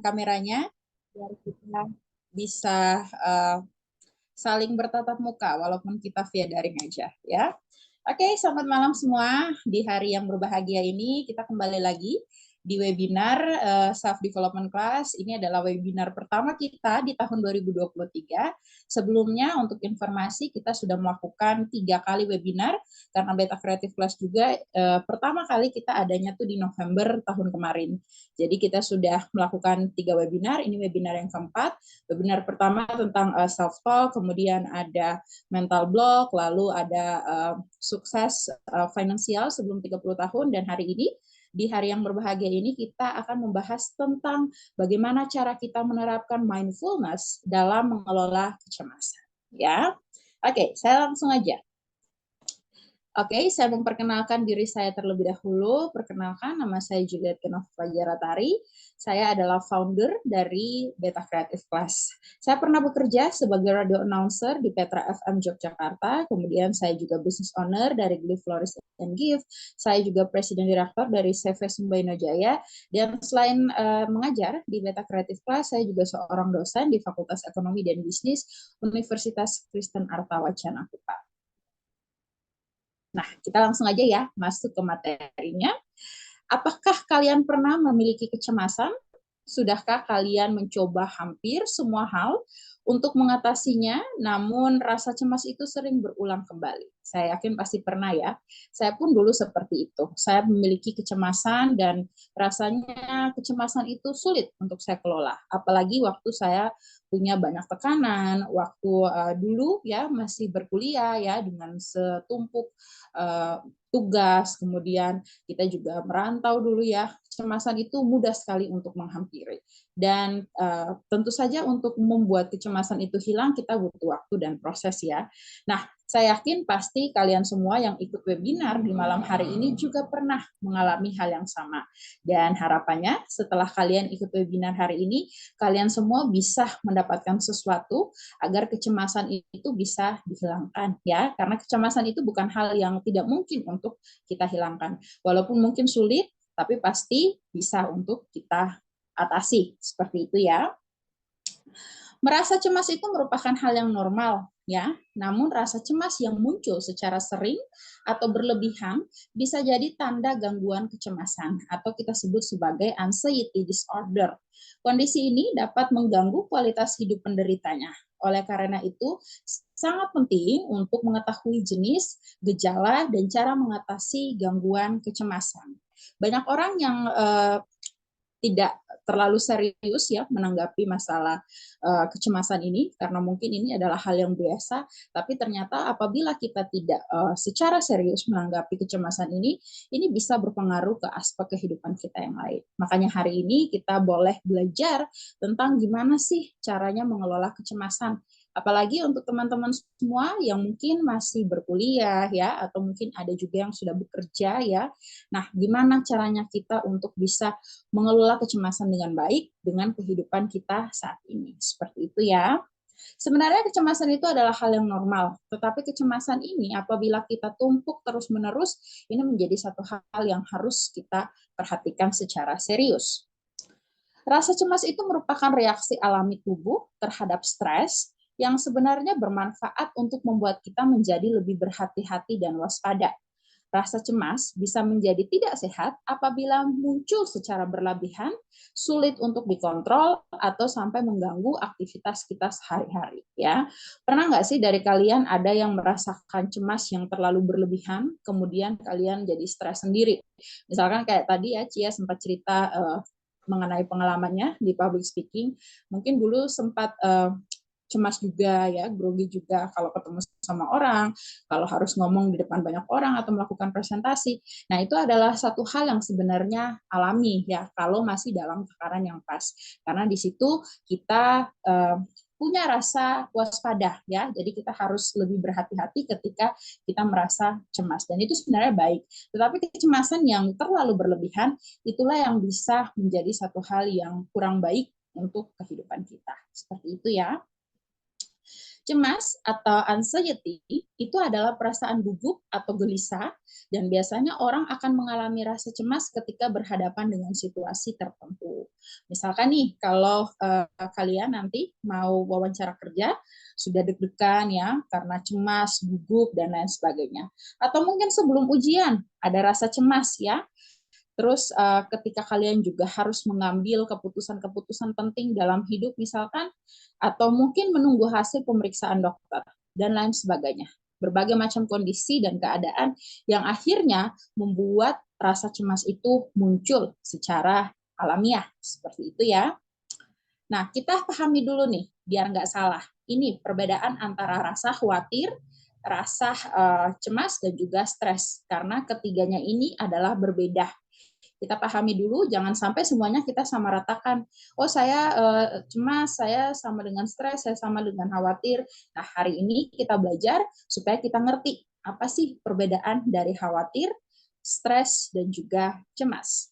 kameranya biar kita bisa saling bertatap muka walaupun kita via daring aja ya. Oke, selamat malam semua. Di hari yang berbahagia ini kita kembali lagi di webinar Self Development Class. Ini adalah webinar pertama kita di tahun 2023. Sebelumnya untuk informasi kita sudah melakukan 3 kali webinar karena Beta Creative Class juga pertama kali kita adanya tuh di November tahun kemarin. Jadi kita sudah melakukan 3 webinar, ini webinar yang keempat. Webinar pertama tentang self talk, kemudian ada mental block, lalu ada sukses finansial sebelum 30 tahun, dan hari ini di hari yang berbahagia ini kita akan membahas tentang bagaimana cara kita menerapkan mindfulness dalam mengelola kecemasan. Ya, oke, saya langsung aja. Oke, saya memperkenalkan diri saya terlebih dahulu. Perkenalkan, nama saya Juliet Kenova Jaratari. Saya adalah founder dari Beta Creative Class. Saya pernah bekerja sebagai radio announcer di Petra FM Yogyakarta. Kemudian saya juga business owner dari Glyph Floris and Gift. Saya juga presiden direktur dari CV Sumbaino Jaya. Dan selain mengajar di Beta Creative Class, saya juga seorang dosen di Fakultas Ekonomi dan Bisnis Universitas Kristen Arta Wacana Kuta. Nah, kita langsung aja ya masuk ke materinya. Apakah kalian pernah memiliki kecemasan? Sudahkah kalian mencoba hampir semua hal untuk mengatasinya, namun rasa cemas itu sering berulang kembali? Saya yakin pasti pernah ya. Saya pun dulu seperti itu. Saya memiliki kecemasan dan rasanya kecemasan itu sulit untuk saya kelola. Apalagi waktu saya punya banyak tekanan, waktu dulu ya masih berkuliah ya dengan setumpuk tugas, kemudian kita juga merantau dulu ya, kecemasan itu mudah sekali untuk menghampiri. Dan tentu saja untuk membuat kecemasan itu hilang, kita butuh waktu dan proses ya. Nah, saya yakin pasti kalian semua yang ikut webinar di malam hari ini juga pernah mengalami hal yang sama. Dan harapannya setelah kalian ikut webinar hari ini, kalian semua bisa mendapatkan sesuatu agar kecemasan itu bisa dihilangkan ya. Karena kecemasan itu bukan hal yang tidak mungkin untuk kita hilangkan. Walaupun mungkin sulit, tapi pasti bisa untuk kita atasi. Seperti itu ya. Merasa cemas itu merupakan hal yang normal ya. Namun rasa cemas yang muncul secara sering atau berlebihan bisa jadi tanda gangguan kecemasan atau kita sebut sebagai anxiety disorder. Kondisi ini dapat mengganggu kualitas hidup penderitanya. Oleh karena itu, sangat penting untuk mengetahui jenis, gejala, dan cara mengatasi gangguan kecemasan. Banyak orang yang tidak terlalu serius ya menanggapi masalah kecemasan ini karena mungkin ini adalah hal yang biasa, tapi ternyata apabila kita tidak secara serius menanggapi kecemasan ini bisa berpengaruh ke aspek kehidupan kita yang lain. Makanya hari ini kita boleh belajar tentang gimana sih caranya mengelola kecemasan. Apalagi untuk teman-teman semua yang mungkin masih berkuliah ya, atau mungkin ada juga yang sudah bekerja ya. Nah, gimana caranya kita untuk bisa mengelola kecemasan dengan baik dengan kehidupan kita saat ini. Seperti itu ya. Sebenarnya kecemasan itu adalah hal yang normal, tetapi kecemasan ini apabila kita tumpuk terus-menerus, ini menjadi satu hal yang harus kita perhatikan secara serius. Rasa cemas itu merupakan reaksi alami tubuh terhadap stres yang sebenarnya bermanfaat untuk membuat kita menjadi lebih berhati-hati dan waspada. Rasa cemas bisa menjadi tidak sehat apabila muncul secara berlebihan, sulit untuk dikontrol, atau sampai mengganggu aktivitas kita sehari-hari. Ya, pernah nggak sih dari kalian ada yang merasakan cemas yang terlalu berlebihan, kemudian kalian jadi stres sendiri? Misalkan kayak tadi ya, Cia sempat cerita mengenai pengalamannya di public speaking, mungkin dulu sempat cemas juga ya, grogi juga kalau ketemu sama orang, kalau harus ngomong di depan banyak orang atau melakukan presentasi. Nah, itu adalah satu hal yang sebenarnya alami ya kalau masih dalam takaran yang pas. Karena di situ kita punya rasa waspada ya. Jadi kita harus lebih berhati-hati ketika kita merasa cemas dan itu sebenarnya baik. Tetapi kecemasan yang terlalu berlebihan itulah yang bisa menjadi satu hal yang kurang baik untuk kehidupan kita. Seperti itu ya. Cemas atau anxiety itu adalah perasaan gugup atau gelisah, dan biasanya orang akan mengalami rasa cemas ketika berhadapan dengan situasi tertentu. Misalkan nih, kalau kalian nanti mau wawancara kerja, sudah deg-degan ya, karena cemas, gugup, dan lain sebagainya. Atau mungkin sebelum ujian, ada rasa cemas ya. Terus ketika kalian juga harus mengambil keputusan-keputusan penting dalam hidup misalkan, atau mungkin menunggu hasil pemeriksaan dokter, dan lain sebagainya. Berbagai macam kondisi dan keadaan yang akhirnya membuat rasa cemas itu muncul secara alamiah. Seperti itu ya. Nah, kita pahami dulu nih, biar nggak salah. Ini perbedaan antara rasa khawatir, rasa cemas, dan juga stres. Karena ketiganya ini adalah berbeda. Kita pahami dulu, jangan sampai semuanya kita sama ratakan. Oh, saya cemas, saya sama dengan stres, saya sama dengan khawatir. Nah, hari ini kita belajar supaya kita ngerti apa sih perbedaan dari khawatir, stres, dan juga cemas.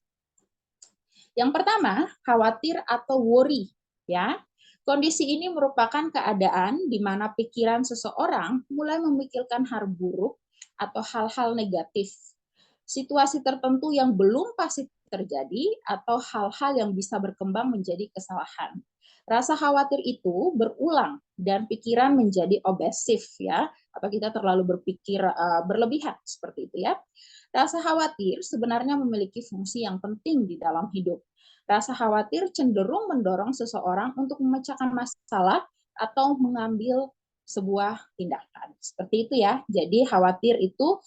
Yang pertama, khawatir atau worry, ya. Kondisi ini merupakan keadaan di mana pikiran seseorang mulai memikirkan hal buruk atau hal-hal negatif, situasi tertentu yang belum pasti terjadi, atau hal-hal yang bisa berkembang menjadi kesalahan. Rasa khawatir itu berulang dan pikiran menjadi obsesif ya, atau kita terlalu berpikir berlebihan seperti itu ya. Rasa khawatir sebenarnya memiliki fungsi yang penting di dalam hidup. Rasa khawatir cenderung mendorong seseorang untuk memecahkan masalah atau mengambil sebuah tindakan. Seperti itu ya. Jadi khawatir itu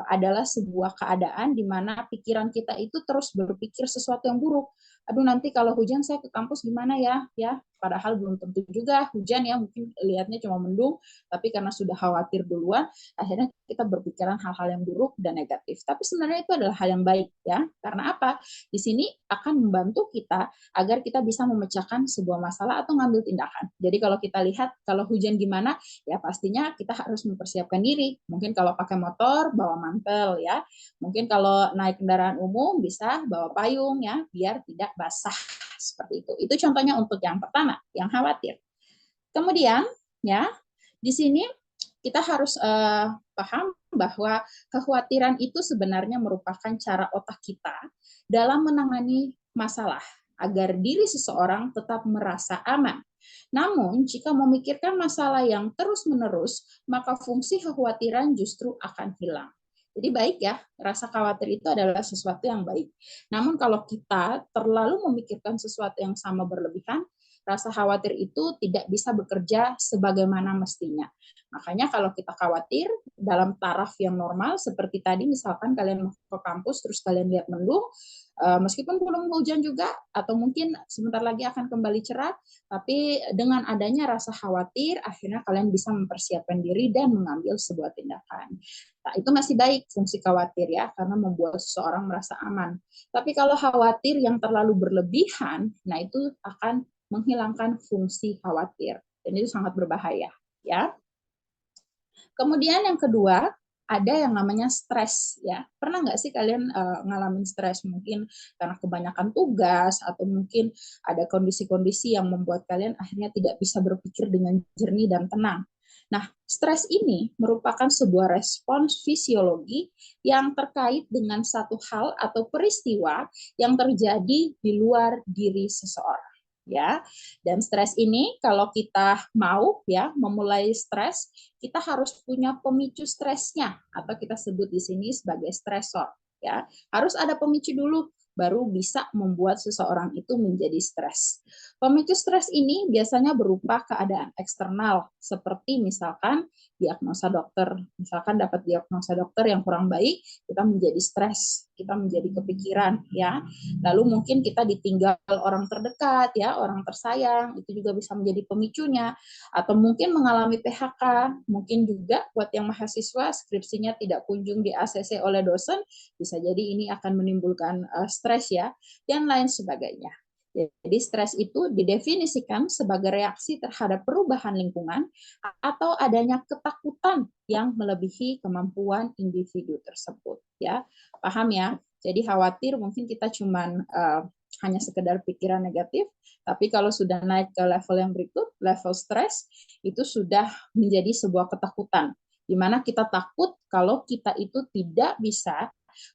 adalah sebuah keadaan di mana pikiran kita itu terus berpikir sesuatu yang buruk. Aduh, nanti kalau hujan saya ke kampus gimana ya? Ya, padahal belum tentu juga hujan ya, mungkin lihatnya cuma mendung, tapi karena sudah khawatir duluan, akhirnya kita berpikiran hal-hal yang buruk dan negatif. Tapi sebenarnya itu adalah hal yang baik ya. Karena apa? Di sini akan membantu kita agar kita bisa memecahkan sebuah masalah atau ngambil tindakan. Jadi kalau kita lihat kalau hujan gimana, ya pastinya kita harus mempersiapkan diri. Mungkin kalau pakai motor, bawa mantel ya. Mungkin kalau naik kendaraan umum bisa bawa payung ya, biar tidak basah seperti itu. Itu contohnya untuk yang pertama, yang khawatir. Kemudian ya, di sini kita harus paham bahwa kekhawatiran itu sebenarnya merupakan cara otak kita dalam menangani masalah agar diri seseorang tetap merasa aman. Namun, jika memikirkan masalah yang terus-menerus, maka fungsi kekhawatiran justru akan hilang. Jadi baik ya, rasa khawatir itu adalah sesuatu yang baik. Namun kalau kita terlalu memikirkan sesuatu yang sama berlebihan, rasa khawatir itu tidak bisa bekerja sebagaimana mestinya. Makanya kalau kita khawatir dalam taraf yang normal, seperti tadi misalkan kalian mau ke kampus terus kalian lihat mendung, meskipun belum hujan juga, atau mungkin sebentar lagi akan kembali cerah, tapi dengan adanya rasa khawatir, akhirnya kalian bisa mempersiapkan diri dan mengambil sebuah tindakan. Nah, itu masih baik fungsi khawatir ya, karena membuat seseorang merasa aman. Tapi kalau khawatir yang terlalu berlebihan, nah itu akan menghilangkan fungsi khawatir. Dan itu sangat berbahaya. Ya. Kemudian yang kedua, ada yang namanya stres ya. Pernah nggak sih kalian ngalamin stres mungkin karena kebanyakan tugas, atau mungkin ada kondisi-kondisi yang membuat kalian akhirnya tidak bisa berpikir dengan jernih dan tenang. Nah, stres ini merupakan sebuah respons fisiologi yang terkait dengan satu hal atau peristiwa yang terjadi di luar diri seseorang. Ya, dan stres ini kalau kita mau ya memulai stres, kita harus punya pemicu stresnya, atau kita sebut di sini sebagai stresor ya. Harus ada pemicu dulu baru bisa membuat seseorang itu menjadi stres. Pemicu stres ini biasanya berupa keadaan eksternal, seperti misalkan diagnosa dokter. Misalkan dapat diagnosa dokter yang kurang baik, kita menjadi stres, kita menjadi kepikiran ya. Lalu mungkin kita ditinggal orang terdekat ya, orang tersayang, itu juga bisa menjadi pemicunya. Atau mungkin mengalami PHK, mungkin juga buat yang mahasiswa skripsinya tidak kunjung di ACC oleh dosen, bisa jadi ini akan menimbulkan stres ya, dan lain sebagainya. Jadi stres itu didefinisikan sebagai reaksi terhadap perubahan lingkungan atau adanya ketakutan yang melebihi kemampuan individu tersebut ya. Paham ya? Jadi khawatir mungkin kita cuman hanya sekedar pikiran negatif, tapi kalau sudah naik ke level yang berikut, level stres, itu sudah menjadi sebuah ketakutan, di mana kita takut kalau kita itu tidak bisa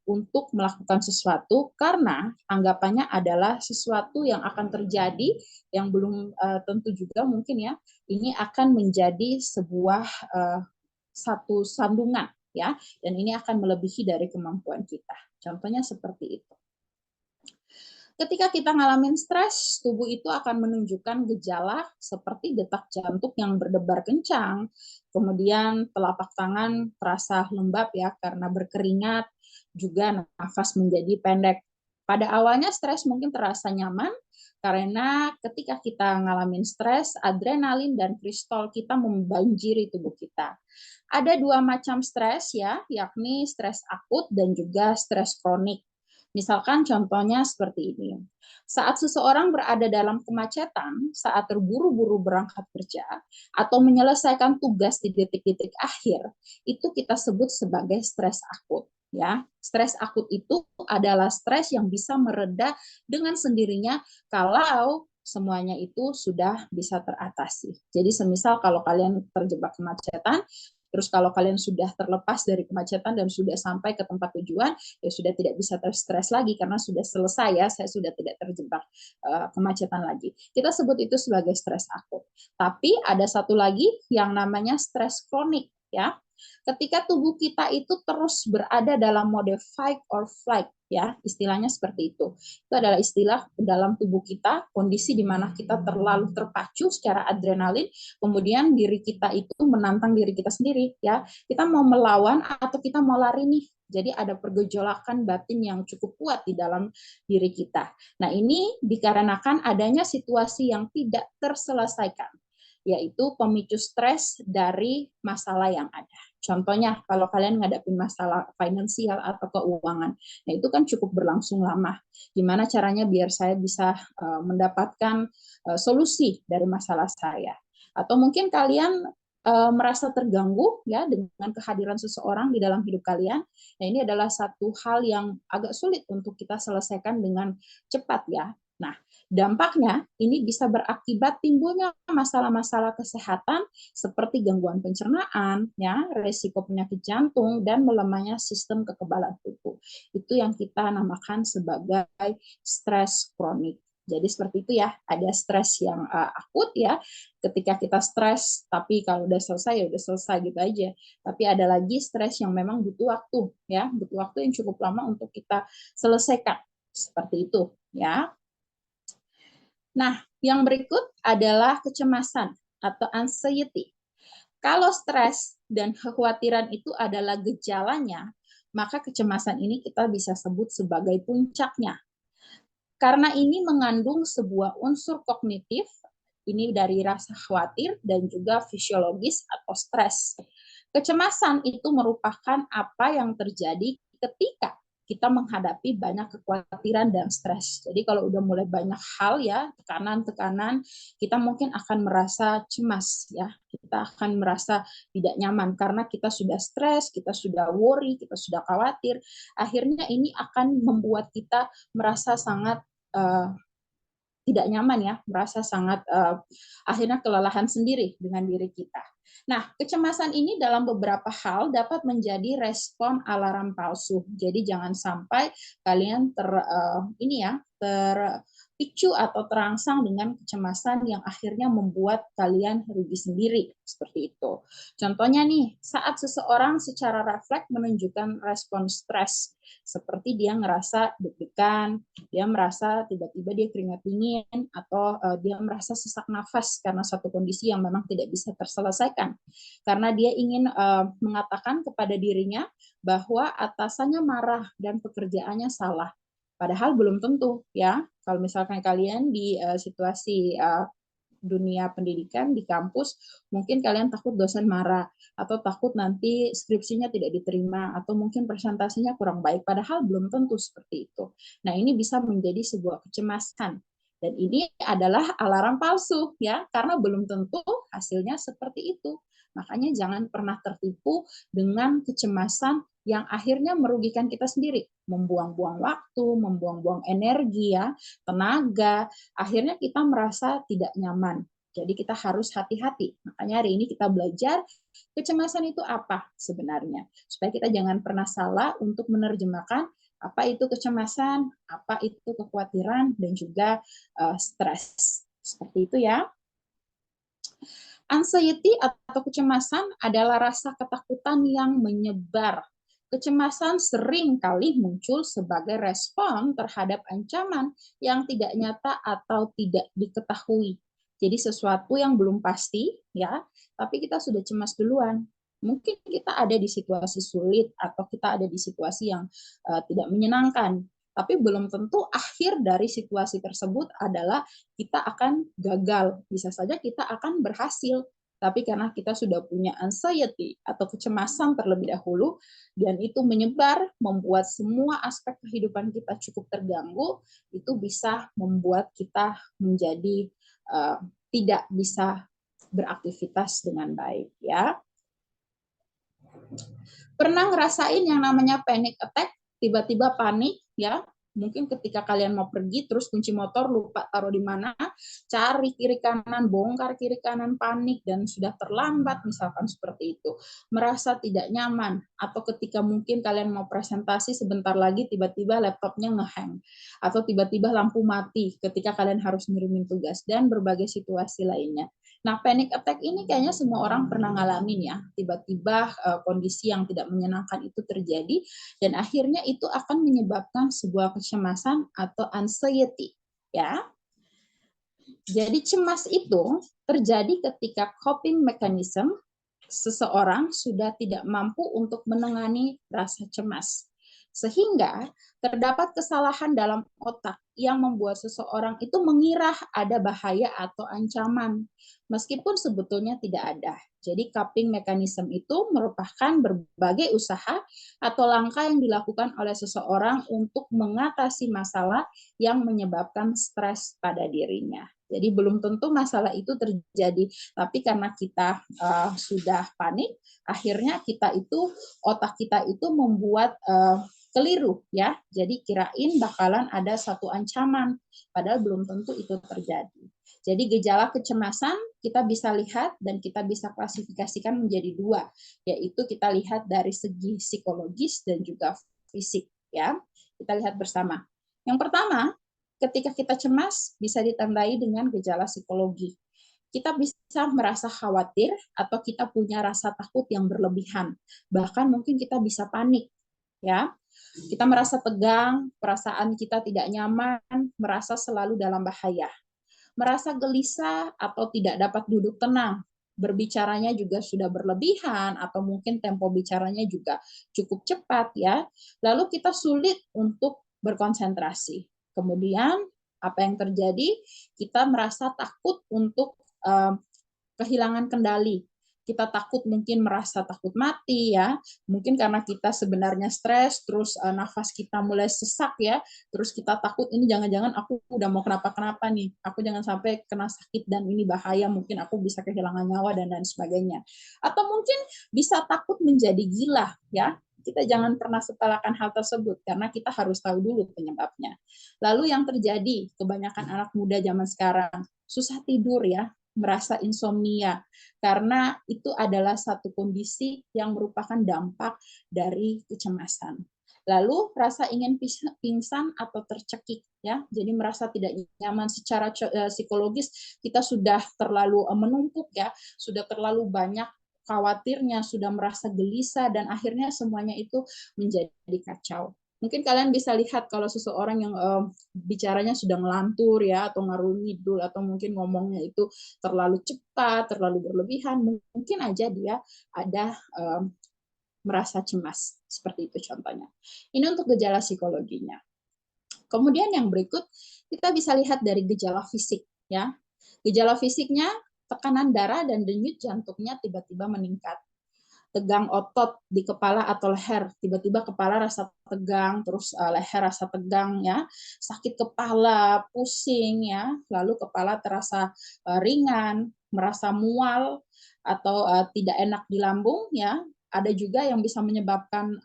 untuk melakukan sesuatu karena anggapannya adalah sesuatu yang akan terjadi yang belum tentu juga mungkin ya, ini akan menjadi sebuah satu sambungan ya, dan ini akan melebihi dari kemampuan kita. Contohnya seperti itu. Ketika kita ngalamin stres, tubuh itu akan menunjukkan gejala seperti detak jantung yang berdebar kencang, kemudian telapak tangan terasa lembab ya karena berkeringat, juga nafas menjadi pendek. Pada awalnya stres mungkin terasa nyaman karena ketika kita ngalamin stres, adrenalin dan kortisol kita membanjiri tubuh kita. Ada dua macam stres ya, yakni stres akut dan juga stres kronik. Misalkan contohnya seperti ini. Saat seseorang berada dalam kemacetan, saat terburu-buru berangkat kerja, atau menyelesaikan tugas di detik-detik akhir, itu kita sebut sebagai stres akut. Ya, stres akut itu adalah stres yang bisa mereda dengan sendirinya kalau semuanya itu sudah bisa teratasi. Jadi semisal kalau kalian terjebak kemacetan, terus kalau kalian sudah terlepas dari kemacetan dan sudah sampai ke tempat tujuan, ya sudah tidak bisa terstres lagi karena sudah selesai ya, saya sudah tidak terjebak kemacetan lagi. Kita sebut itu sebagai stres akut. Tapi ada satu lagi yang namanya stres kronik ya. Ketika tubuh kita itu terus berada dalam mode fight or flight ya, istilahnya seperti itu. Itu adalah istilah dalam tubuh kita, kondisi di mana kita terlalu terpacu secara adrenalin, kemudian diri kita itu menantang diri kita sendiri ya. Kita mau melawan atau kita mau lari nih. Jadi ada pergejolakan batin yang cukup kuat di dalam diri kita. Nah, ini dikarenakan adanya situasi yang tidak terselesaikan, yaitu pemicu stres dari masalah yang ada. Contohnya, kalau kalian ngadapin masalah finansial atau keuangan, nah itu kan cukup berlangsung lama. Gimana caranya biar saya bisa mendapatkan solusi dari masalah saya? Atau mungkin kalian merasa terganggu ya dengan kehadiran seseorang di dalam hidup kalian. Nah, ini adalah satu hal yang agak sulit untuk kita selesaikan dengan cepat ya. Nah, dampaknya ini bisa berakibat timbulnya masalah-masalah kesehatan seperti gangguan pencernaan, ya, resiko penyakit jantung dan melemahnya sistem kekebalan tubuh. Itu yang kita namakan sebagai stres kronik. Jadi seperti itu ya, ada stres yang akut ya, ketika kita stres, tapi kalau udah selesai ya udah selesai gitu aja. Tapi ada lagi stres yang memang butuh waktu ya, butuh waktu yang cukup lama untuk kita selesaikan. Seperti itu ya. Nah, yang berikut adalah kecemasan atau anxiety. Kalau stres dan kekhawatiran itu adalah gejalanya, maka kecemasan ini kita bisa sebut sebagai puncaknya. Karena ini mengandung sebuah unsur kognitif, ini dari rasa khawatir dan juga fisiologis atau stres. Kecemasan itu merupakan apa yang terjadi ketika kita menghadapi banyak kekhawatiran dan stres. Jadi kalau udah mulai banyak hal ya, tekanan-tekanan, kita mungkin akan merasa cemas ya. Kita akan merasa tidak nyaman karena kita sudah stres, kita sudah worry, kita sudah khawatir. Akhirnya ini akan membuat kita merasa sangat tidak nyaman ya, merasa sangat akhirnya kelelahan sendiri dengan diri kita. Nah, kecemasan ini dalam beberapa hal dapat menjadi respon alarm palsu. Jadi jangan sampai kalian terpicu atau terangsang dengan kecemasan yang akhirnya membuat kalian rugi sendiri seperti itu. Contohnya nih, saat seseorang secara refleks menunjukkan respon stres, seperti dia ngerasa deg-degan, dia merasa tiba-tiba dia keringat dingin, atau dia merasa sesak nafas karena satu kondisi yang memang tidak bisa terselesaikan. Karena dia ingin mengatakan kepada dirinya bahwa atasannya marah dan pekerjaannya salah. Padahal belum tentu ya. Kalau misalkan kalian di situasi dunia pendidikan di kampus, mungkin kalian takut dosen marah, atau takut nanti skripsinya tidak diterima, atau mungkin presentasinya kurang baik, padahal belum tentu seperti itu. Nah, ini bisa menjadi sebuah kecemasan. Dan ini adalah alarm palsu, ya, karena belum tentu hasilnya seperti itu. Makanya jangan pernah tertipu dengan kecemasan yang akhirnya merugikan kita sendiri, membuang-buang waktu, membuang-buang energi ya, tenaga, akhirnya kita merasa tidak nyaman. Jadi kita harus hati-hati. Makanya hari ini kita belajar kecemasan itu apa sebenarnya. Supaya kita jangan pernah salah untuk menerjemahkan apa itu kecemasan, apa itu kekhawatiran, dan juga stres. Seperti itu ya. Anxiety atau kecemasan adalah rasa ketakutan yang menyebar. Kecemasan sering kali muncul sebagai respon terhadap ancaman yang tidak nyata atau tidak diketahui. Jadi sesuatu yang belum pasti, ya, tapi kita sudah cemas duluan. Mungkin kita ada di situasi sulit atau kita ada di situasi yang tidak menyenangkan, tapi belum tentu akhir dari situasi tersebut adalah kita akan gagal. Bisa saja kita akan berhasil, tapi karena kita sudah punya anxiety atau kecemasan terlebih dahulu, dan itu menyebar, membuat semua aspek kehidupan kita cukup terganggu, itu bisa membuat kita menjadi tidak bisa beraktivitas dengan baik, ya. Pernah ngerasain yang namanya panic attack, tiba-tiba panik, ya? Mungkin ketika kalian mau pergi, terus kunci motor lupa taruh di mana, cari kiri kanan, bongkar kiri kanan, panik, dan sudah terlambat, misalkan seperti itu. Merasa tidak nyaman, atau ketika mungkin kalian mau presentasi sebentar lagi, tiba-tiba laptopnya ngehang, atau tiba-tiba lampu mati ketika kalian harus ngirimin tugas, dan berbagai situasi lainnya. Nah, panic attack ini kayaknya semua orang pernah ngalamin ya. Tiba-tiba kondisi yang tidak menyenangkan itu terjadi, dan akhirnya itu akan menyebabkan sebuah kecemasan atau anxiety, ya. Jadi cemas itu terjadi ketika coping mechanism seseorang sudah tidak mampu untuk menangani rasa cemas. Sehingga terdapat kesalahan dalam otak yang membuat seseorang itu mengira ada bahaya atau ancaman, meskipun sebetulnya tidak ada. Jadi coping mechanism itu merupakan berbagai usaha atau langkah yang dilakukan oleh seseorang untuk mengatasi masalah yang menyebabkan stres pada dirinya. Jadi belum tentu masalah itu terjadi, tapi karena kita sudah panik, akhirnya otak kita itu membuat keliru ya. Jadi kirain bakalan ada satu ancaman, padahal belum tentu itu terjadi. Jadi gejala kecemasan kita bisa lihat dan kita bisa klasifikasikan menjadi dua, yaitu kita lihat dari segi psikologis dan juga fisik ya. Kita lihat bersama. Yang pertama, ketika kita cemas bisa ditandai dengan gejala psikologi. Kita bisa merasa khawatir atau kita punya rasa takut yang berlebihan. Bahkan mungkin kita bisa panik, ya. Kita merasa tegang, perasaan kita tidak nyaman, merasa selalu dalam bahaya. Merasa gelisah atau tidak dapat duduk tenang. Berbicaranya juga sudah berlebihan atau mungkin tempo bicaranya juga cukup cepat ya. Lalu kita sulit untuk berkonsentrasi. Kemudian apa yang terjadi? Kita merasa takut untuk kehilangan kendali. Kita takut mungkin merasa takut mati ya. Mungkin karena kita sebenarnya stres, terus nafas kita mulai sesak ya. Terus kita takut ini jangan-jangan aku udah mau kenapa-kenapa nih. Aku jangan sampai kena sakit dan ini bahaya, mungkin aku bisa kehilangan nyawa dan lain sebagainya. Atau mungkin bisa takut menjadi gila ya. Kita jangan pernah sepelekan hal tersebut karena kita harus tahu dulu penyebabnya. Lalu yang terjadi, kebanyakan anak muda zaman sekarang susah tidur ya, merasa insomnia karena itu adalah satu kondisi yang merupakan dampak dari kecemasan. Lalu rasa ingin pingsan atau tercekik ya, jadi merasa tidak nyaman secara psikologis, kita sudah terlalu menumpuk ya, sudah terlalu banyak khawatirnya, sudah merasa gelisah, dan akhirnya semuanya itu menjadi kacau. Mungkin kalian bisa lihat kalau seseorang yang bicaranya sudah ngelantur ya, atau ngarung ngidul, atau mungkin ngomongnya itu terlalu cepat, terlalu berlebihan, mungkin aja dia ada merasa cemas. Seperti itu contohnya. Ini untuk gejala psikologinya. Kemudian yang berikut, kita bisa lihat dari gejala fisik ya. Gejala fisiknya, tekanan darah dan denyut jantungnya tiba-tiba meningkat. Tegang otot di kepala atau leher, tiba-tiba kepala rasa tegang, terus leher rasa tegang ya, sakit kepala, pusing ya, lalu kepala terasa ringan, merasa mual atau tidak enak di lambung ya, ada juga yang bisa menyebabkan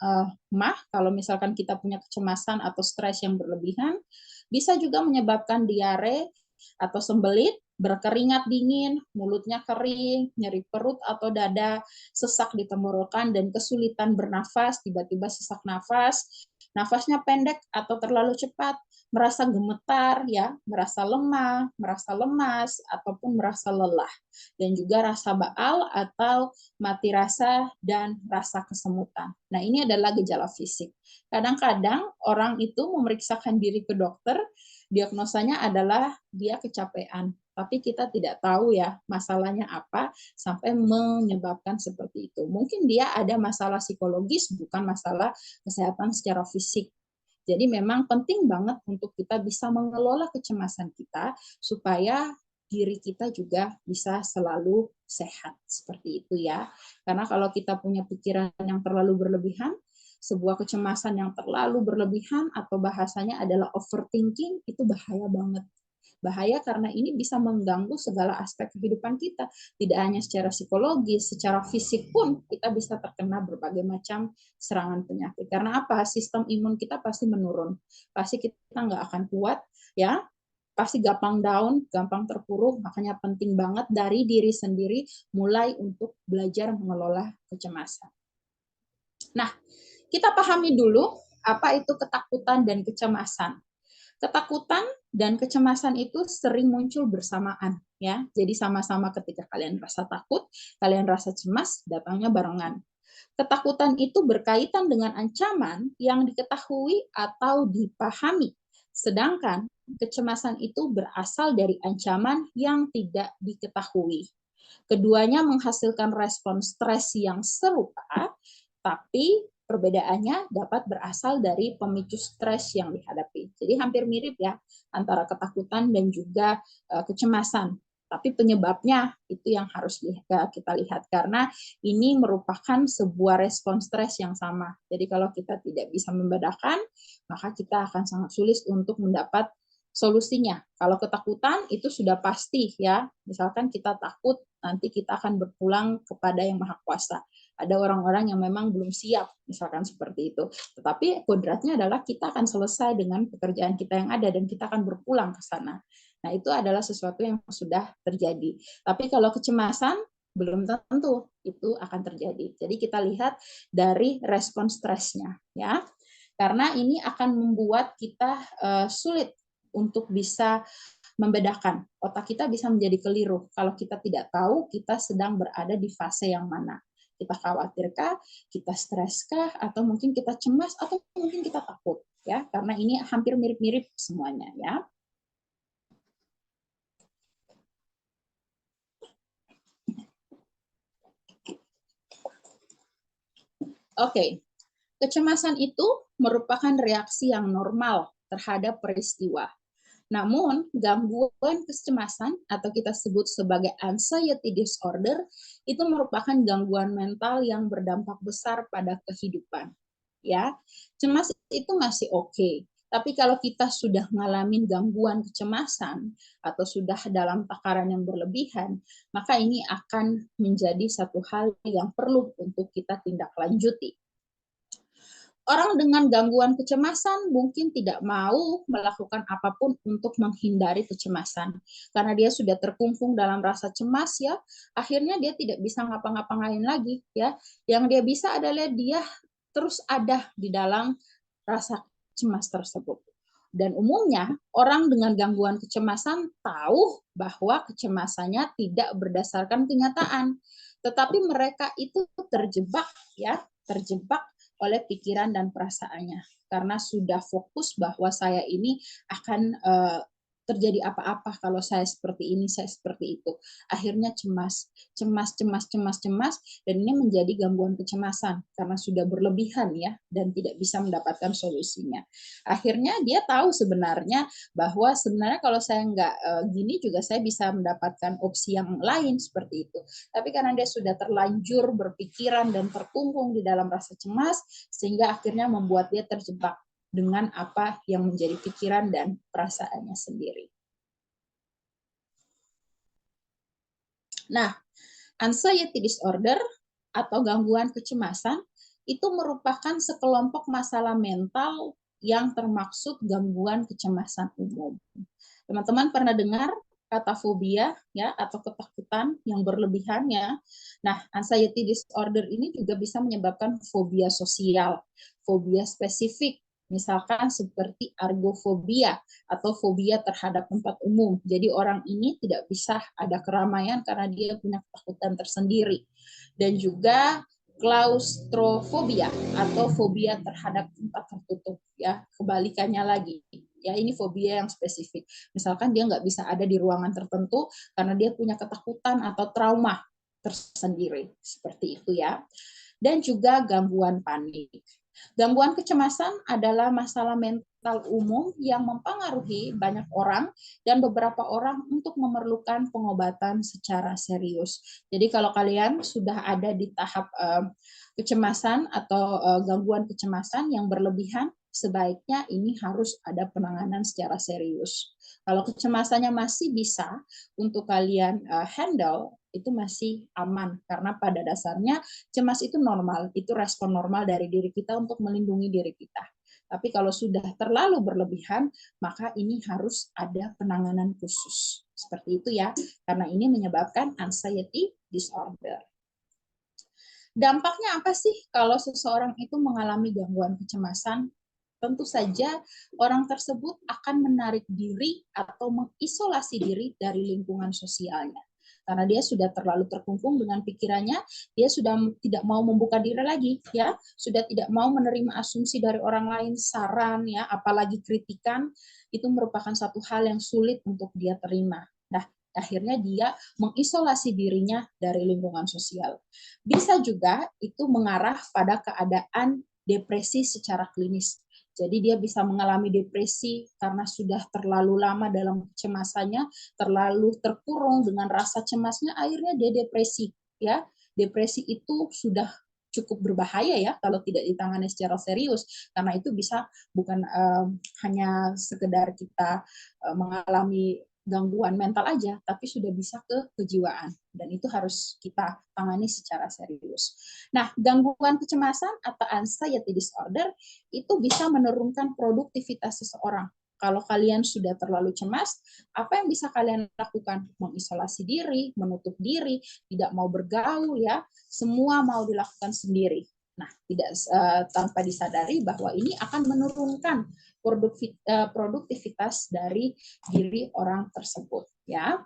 MAH, kalau misalkan kita punya kecemasan atau stres yang berlebihan, bisa juga menyebabkan diare atau sembelit, berkeringat dingin, mulutnya kering, nyeri perut atau dada, sesak di tenggorokan, dan kesulitan bernafas, tiba-tiba sesak nafas, nafasnya pendek atau terlalu cepat, merasa gemetar, ya, merasa lemah, merasa lemas, ataupun merasa lelah, dan juga rasa baal atau mati rasa dan rasa kesemutan. Nah, ini adalah gejala fisik. Kadang-kadang orang itu memeriksakan diri ke dokter, diagnosanya adalah dia kecapean, tapi kita tidak tahu ya masalahnya apa sampai menyebabkan seperti itu. Mungkin dia ada masalah psikologis, bukan masalah kesehatan secara fisik. Jadi memang penting banget untuk kita bisa mengelola kecemasan kita supaya diri kita juga bisa selalu sehat, seperti itu ya. Karena kalau kita punya pikiran yang terlalu berlebihan, sebuah kecemasan yang terlalu berlebihan atau bahasanya adalah overthinking, itu bahaya banget. Bahaya karena ini bisa mengganggu segala aspek kehidupan kita. Tidak hanya secara psikologis, secara fisik pun kita bisa terkena berbagai macam serangan penyakit. Karena apa? Sistem imun kita pasti menurun. Pasti kita nggak akan kuat, ya. Pasti gampang down, gampang terpuruk. Makanya penting banget dari diri sendiri mulai untuk belajar mengelola kecemasan. Nah, kita pahami dulu apa itu ketakutan dan kecemasan. Ketakutan dan kecemasan itu sering muncul bersamaan, ya. Jadi sama-sama ketika kalian rasa takut, kalian rasa cemas, datangnya barengan. Ketakutan itu berkaitan dengan ancaman yang diketahui atau dipahami, sedangkan kecemasan itu berasal dari ancaman yang tidak diketahui. Keduanya menghasilkan respon stres yang serupa, tapi perbedaannya dapat berasal dari pemicu stres yang dihadapi. Jadi hampir mirip ya antara ketakutan dan juga kecemasan. Tapi penyebabnya itu yang harus kita lihat karena ini merupakan sebuah respon stres yang sama. Jadi kalau kita tidak bisa membedakan, maka kita akan sangat sulit untuk mendapat solusinya. Kalau ketakutan itu sudah pasti ya. Misalkan kita takut nanti kita akan berpulang kepada Yang Maha Kuasa. Ada orang-orang yang memang belum siap, misalkan seperti itu. Tetapi kodratnya adalah kita akan selesai dengan pekerjaan kita yang ada dan kita akan berpulang ke sana. Nah, itu adalah sesuatu yang sudah terjadi. Tapi kalau kecemasan, belum tentu itu akan terjadi. Jadi kita lihat dari respon stresnya, ya. Karena ini akan membuat kita sulit untuk bisa membedakan. Otak kita bisa menjadi keliru kalau kita tidak tahu kita sedang berada di fase yang mana. Kita khawatirkah, kita streskah, atau mungkin kita cemas, atau mungkin kita takut, ya. Karena ini hampir mirip-mirip semuanya, ya. Oke, kecemasan itu merupakan reaksi yang normal terhadap peristiwa. Namun, gangguan kecemasan atau kita sebut sebagai anxiety disorder itu merupakan gangguan mental yang berdampak besar pada kehidupan. Ya, cemas itu masih oke. Tapi kalau kita sudah mengalami gangguan kecemasan atau sudah dalam takaran yang berlebihan, maka ini akan menjadi satu hal yang perlu untuk kita tindak lanjuti. Orang dengan gangguan kecemasan mungkin tidak mau melakukan apapun untuk menghindari kecemasan. Karena dia sudah terkungkung dalam rasa cemas ya, akhirnya dia tidak bisa ngapa-ngapain lagi ya. Yang dia bisa adalah dia terus ada di dalam rasa cemas tersebut. Dan umumnya orang dengan gangguan kecemasan tahu bahwa kecemasannya tidak berdasarkan kenyataan, tetapi mereka itu terjebak ya, terjebak oleh pikiran dan perasaannya karena sudah fokus bahwa saya ini akan terjadi apa-apa kalau saya seperti ini, saya seperti itu. Akhirnya cemas, dan ini menjadi gangguan kecemasan karena sudah berlebihan ya dan tidak bisa mendapatkan solusinya. Akhirnya dia tahu sebenarnya bahwa sebenarnya kalau saya nggak gini juga saya bisa mendapatkan opsi yang lain seperti itu. Tapi karena dia sudah terlanjur berpikiran dan terkungkung di dalam rasa cemas, sehingga akhirnya membuat dia terjebak dengan apa yang menjadi pikiran dan perasaannya sendiri. Nah, anxiety disorder atau gangguan kecemasan itu merupakan sekelompok masalah mental yang termaksud gangguan kecemasan umum. Teman-teman pernah dengar kata fobia ya atau ketakutan yang berlebihan ya. Nah, anxiety disorder ini juga bisa menyebabkan fobia sosial, fobia spesifik, misalkan seperti argofobia atau fobia terhadap tempat umum. Jadi orang ini tidak bisa ada keramaian karena dia punya ketakutan tersendiri. Dan juga klaustrofobia atau fobia terhadap tempat tertutup ya, kebalikannya lagi ya, ini fobia yang spesifik, misalkan dia nggak bisa ada di ruangan tertentu karena dia punya ketakutan atau trauma tersendiri, seperti itu ya. Dan juga gangguan panik. Gangguan kecemasan adalah masalah mental umum yang mempengaruhi banyak orang dan beberapa orang untuk memerlukan pengobatan secara serius. Jadi kalau kalian sudah ada di tahap kecemasan atau gangguan kecemasan yang berlebihan, sebaiknya ini harus ada penanganan secara serius. Kalau kecemasannya masih bisa untuk kalian handle, itu masih aman karena pada dasarnya cemas itu normal, itu respon normal dari diri kita untuk melindungi diri kita. Tapi kalau sudah terlalu berlebihan, maka ini harus ada penanganan khusus. Seperti itu ya, karena ini menyebabkan anxiety disorder. Dampaknya apa sih kalau seseorang itu mengalami gangguan kecemasan? Tentu saja orang tersebut akan menarik diri atau mengisolasi diri dari lingkungan sosialnya. Karena dia sudah terlalu terkungkung dengan pikirannya, dia sudah tidak mau membuka diri lagi, ya, sudah tidak mau menerima asumsi dari orang lain, saran, ya, apalagi kritikan, itu merupakan satu hal yang sulit untuk dia terima. Nah, akhirnya dia mengisolasi dirinya dari lingkungan sosial. Bisa juga itu mengarah pada keadaan depresi secara klinis. Jadi dia bisa mengalami depresi karena sudah terlalu lama dalam kecemasannya, terlalu terkurung dengan rasa cemasnya, akhirnya dia depresi. Ya, depresi itu sudah cukup berbahaya ya kalau tidak ditangani secara serius, karena itu bisa bukan hanya sekedar kita mengalami gangguan mental aja, tapi sudah bisa ke kejiwaan, dan itu harus kita tangani secara serius. Nah, gangguan kecemasan atau anxiety disorder itu bisa menurunkan produktivitas seseorang. Kalau kalian sudah terlalu cemas, apa yang bisa kalian lakukan? Mengisolasi diri, menutup diri, tidak mau bergaul ya, semua mau dilakukan sendiri. Nah, tidak tanpa disadari bahwa ini akan menurunkan produktivitas dari diri orang tersebut ya.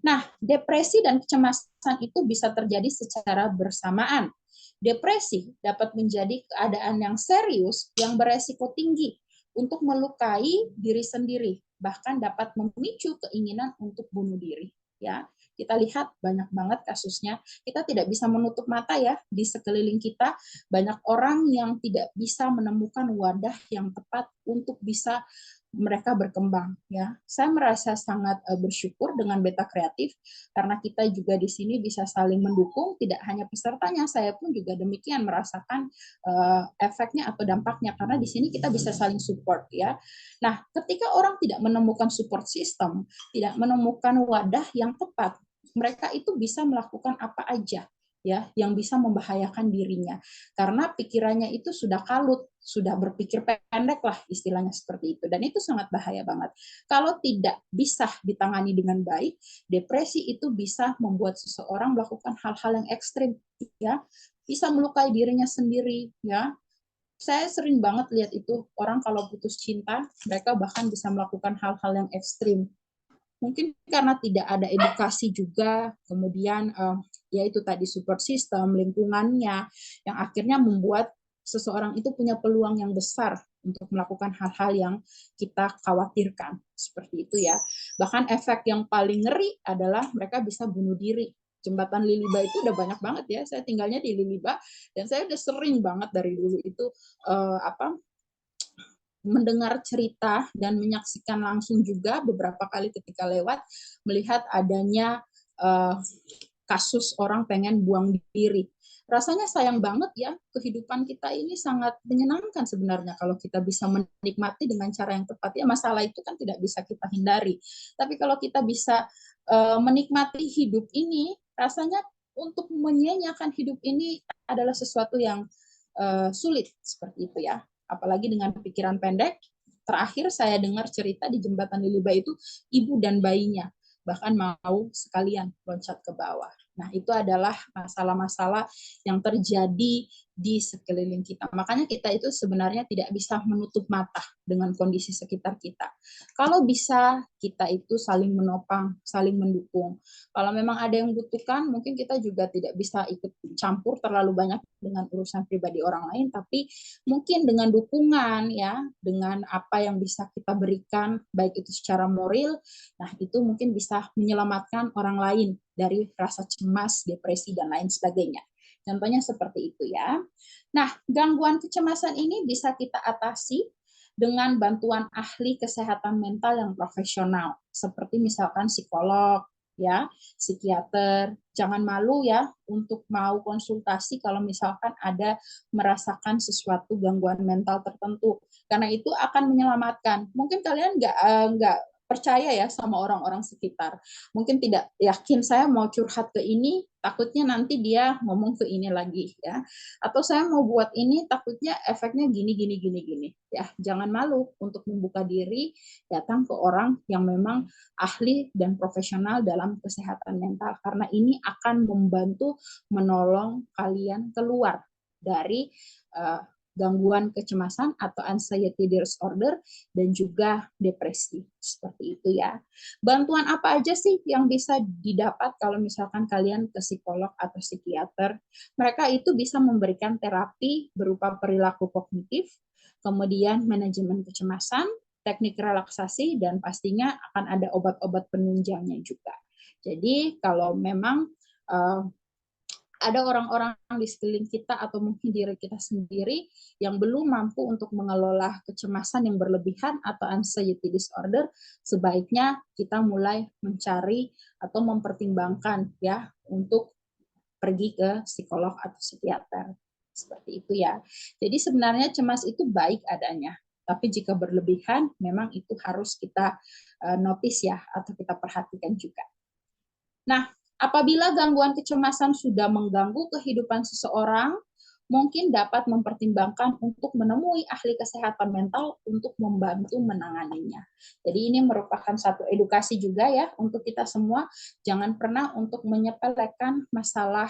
Nah, depresi dan kecemasan itu bisa terjadi secara bersamaan. Depresi dapat menjadi keadaan yang serius yang beresiko tinggi untuk melukai diri sendiri, bahkan dapat memicu keinginan untuk bunuh diri. Ya, kita lihat banyak banget kasusnya. Kita tidak bisa menutup mata ya, di sekeliling kita banyak orang yang tidak bisa menemukan wadah yang tepat untuk bisa mereka berkembang ya. Saya merasa sangat bersyukur dengan Beta Kreatif karena kita juga di sini bisa saling mendukung, tidak hanya pesertanya, saya pun juga demikian merasakan efeknya atau dampaknya karena di sini kita bisa saling support ya. Nah, ketika orang tidak menemukan support system, tidak menemukan wadah yang tepat, mereka itu bisa melakukan apa aja ya yang bisa membahayakan dirinya karena pikirannya itu sudah kalut, sudah berpikir pendek lah istilahnya seperti itu, dan itu sangat bahaya banget. Kalau tidak bisa ditangani dengan baik, depresi itu bisa membuat seseorang melakukan hal-hal yang ekstrim ya, bisa melukai dirinya sendiri ya. Saya sering banget lihat itu orang kalau putus cinta, mereka bahkan bisa melakukan hal-hal yang ekstrim. Mungkin karena tidak ada edukasi juga, kemudian ya itu tadi support system, lingkungannya, yang akhirnya membuat seseorang itu punya peluang yang besar untuk melakukan hal-hal yang kita khawatirkan. Seperti itu ya. Bahkan efek yang paling ngeri adalah mereka bisa bunuh diri. Jembatan Liliba itu udah banyak banget ya. Saya tinggalnya di Liliba, dan saya udah sering banget dari dulu itu mendengar cerita dan menyaksikan langsung juga beberapa kali ketika lewat, melihat adanya kasus orang pengen buang diri. Rasanya sayang banget ya, kehidupan kita ini sangat menyenangkan sebenarnya kalau kita bisa menikmati dengan cara yang tepat. Ya, masalah itu kan tidak bisa kita hindari. Tapi kalau kita bisa menikmati hidup ini, rasanya untuk menyia-nyiakan hidup ini adalah sesuatu yang sulit seperti itu ya. Apalagi dengan pikiran pendek. Terakhir saya dengar cerita di Jembatan Liliba itu ibu dan bayinya bahkan mau sekalian loncat ke bawah. Nah, itu adalah masalah-masalah yang terjadi di sekeliling kita. Makanya kita itu sebenarnya tidak bisa menutup mata dengan kondisi sekitar kita. Kalau bisa, kita itu saling menopang, saling mendukung. Kalau memang ada yang membutuhkan, mungkin kita juga tidak bisa ikut campur terlalu banyak dengan urusan pribadi orang lain, tapi mungkin dengan dukungan, ya, dengan apa yang bisa kita berikan, baik itu secara moral, nah itu mungkin bisa menyelamatkan orang lain dari rasa cemas, depresi, dan lain sebagainya. Contohnya seperti itu ya. Nah, gangguan kecemasan ini bisa kita atasi dengan bantuan ahli kesehatan mental yang profesional, seperti misalkan psikolog, ya, psikiater. Jangan malu ya untuk mau konsultasi kalau misalkan ada merasakan sesuatu gangguan mental tertentu, karena itu akan menyelamatkan. Mungkin kalian nggak percaya ya sama orang-orang sekitar. Mungkin tidak yakin, saya mau curhat ke ini, takutnya nanti dia ngomong ke ini lagi ya. Atau saya mau buat ini, takutnya efeknya gini gini gini gini. Ya, jangan malu untuk membuka diri, datang ke orang yang memang ahli dan profesional dalam kesehatan mental, karena ini akan membantu menolong kalian keluar dari gangguan kecemasan atau anxiety disorder dan juga depresi. Seperti itu ya. Bantuan apa aja sih yang bisa didapat kalau misalkan kalian ke psikolog atau psikiater? Mereka itu bisa memberikan terapi berupa perilaku kognitif, kemudian manajemen kecemasan, teknik relaksasi, dan pastinya akan ada obat-obat penunjangnya juga. Jadi kalau memang ada orang-orang di sekeliling kita atau mungkin diri kita sendiri yang belum mampu untuk mengelola kecemasan yang berlebihan atau anxiety disorder, sebaiknya kita mulai mencari atau mempertimbangkan ya untuk pergi ke psikolog atau psikiater. Seperti itu ya. Jadi sebenarnya cemas itu baik adanya, tapi jika berlebihan memang itu harus kita notice ya atau kita perhatikan juga. Nah, apabila gangguan kecemasan sudah mengganggu kehidupan seseorang, mungkin dapat mempertimbangkan untuk menemui ahli kesehatan mental untuk membantu menanganinya. Jadi ini merupakan satu edukasi juga ya untuk kita semua. Jangan pernah untuk menyepelekan masalah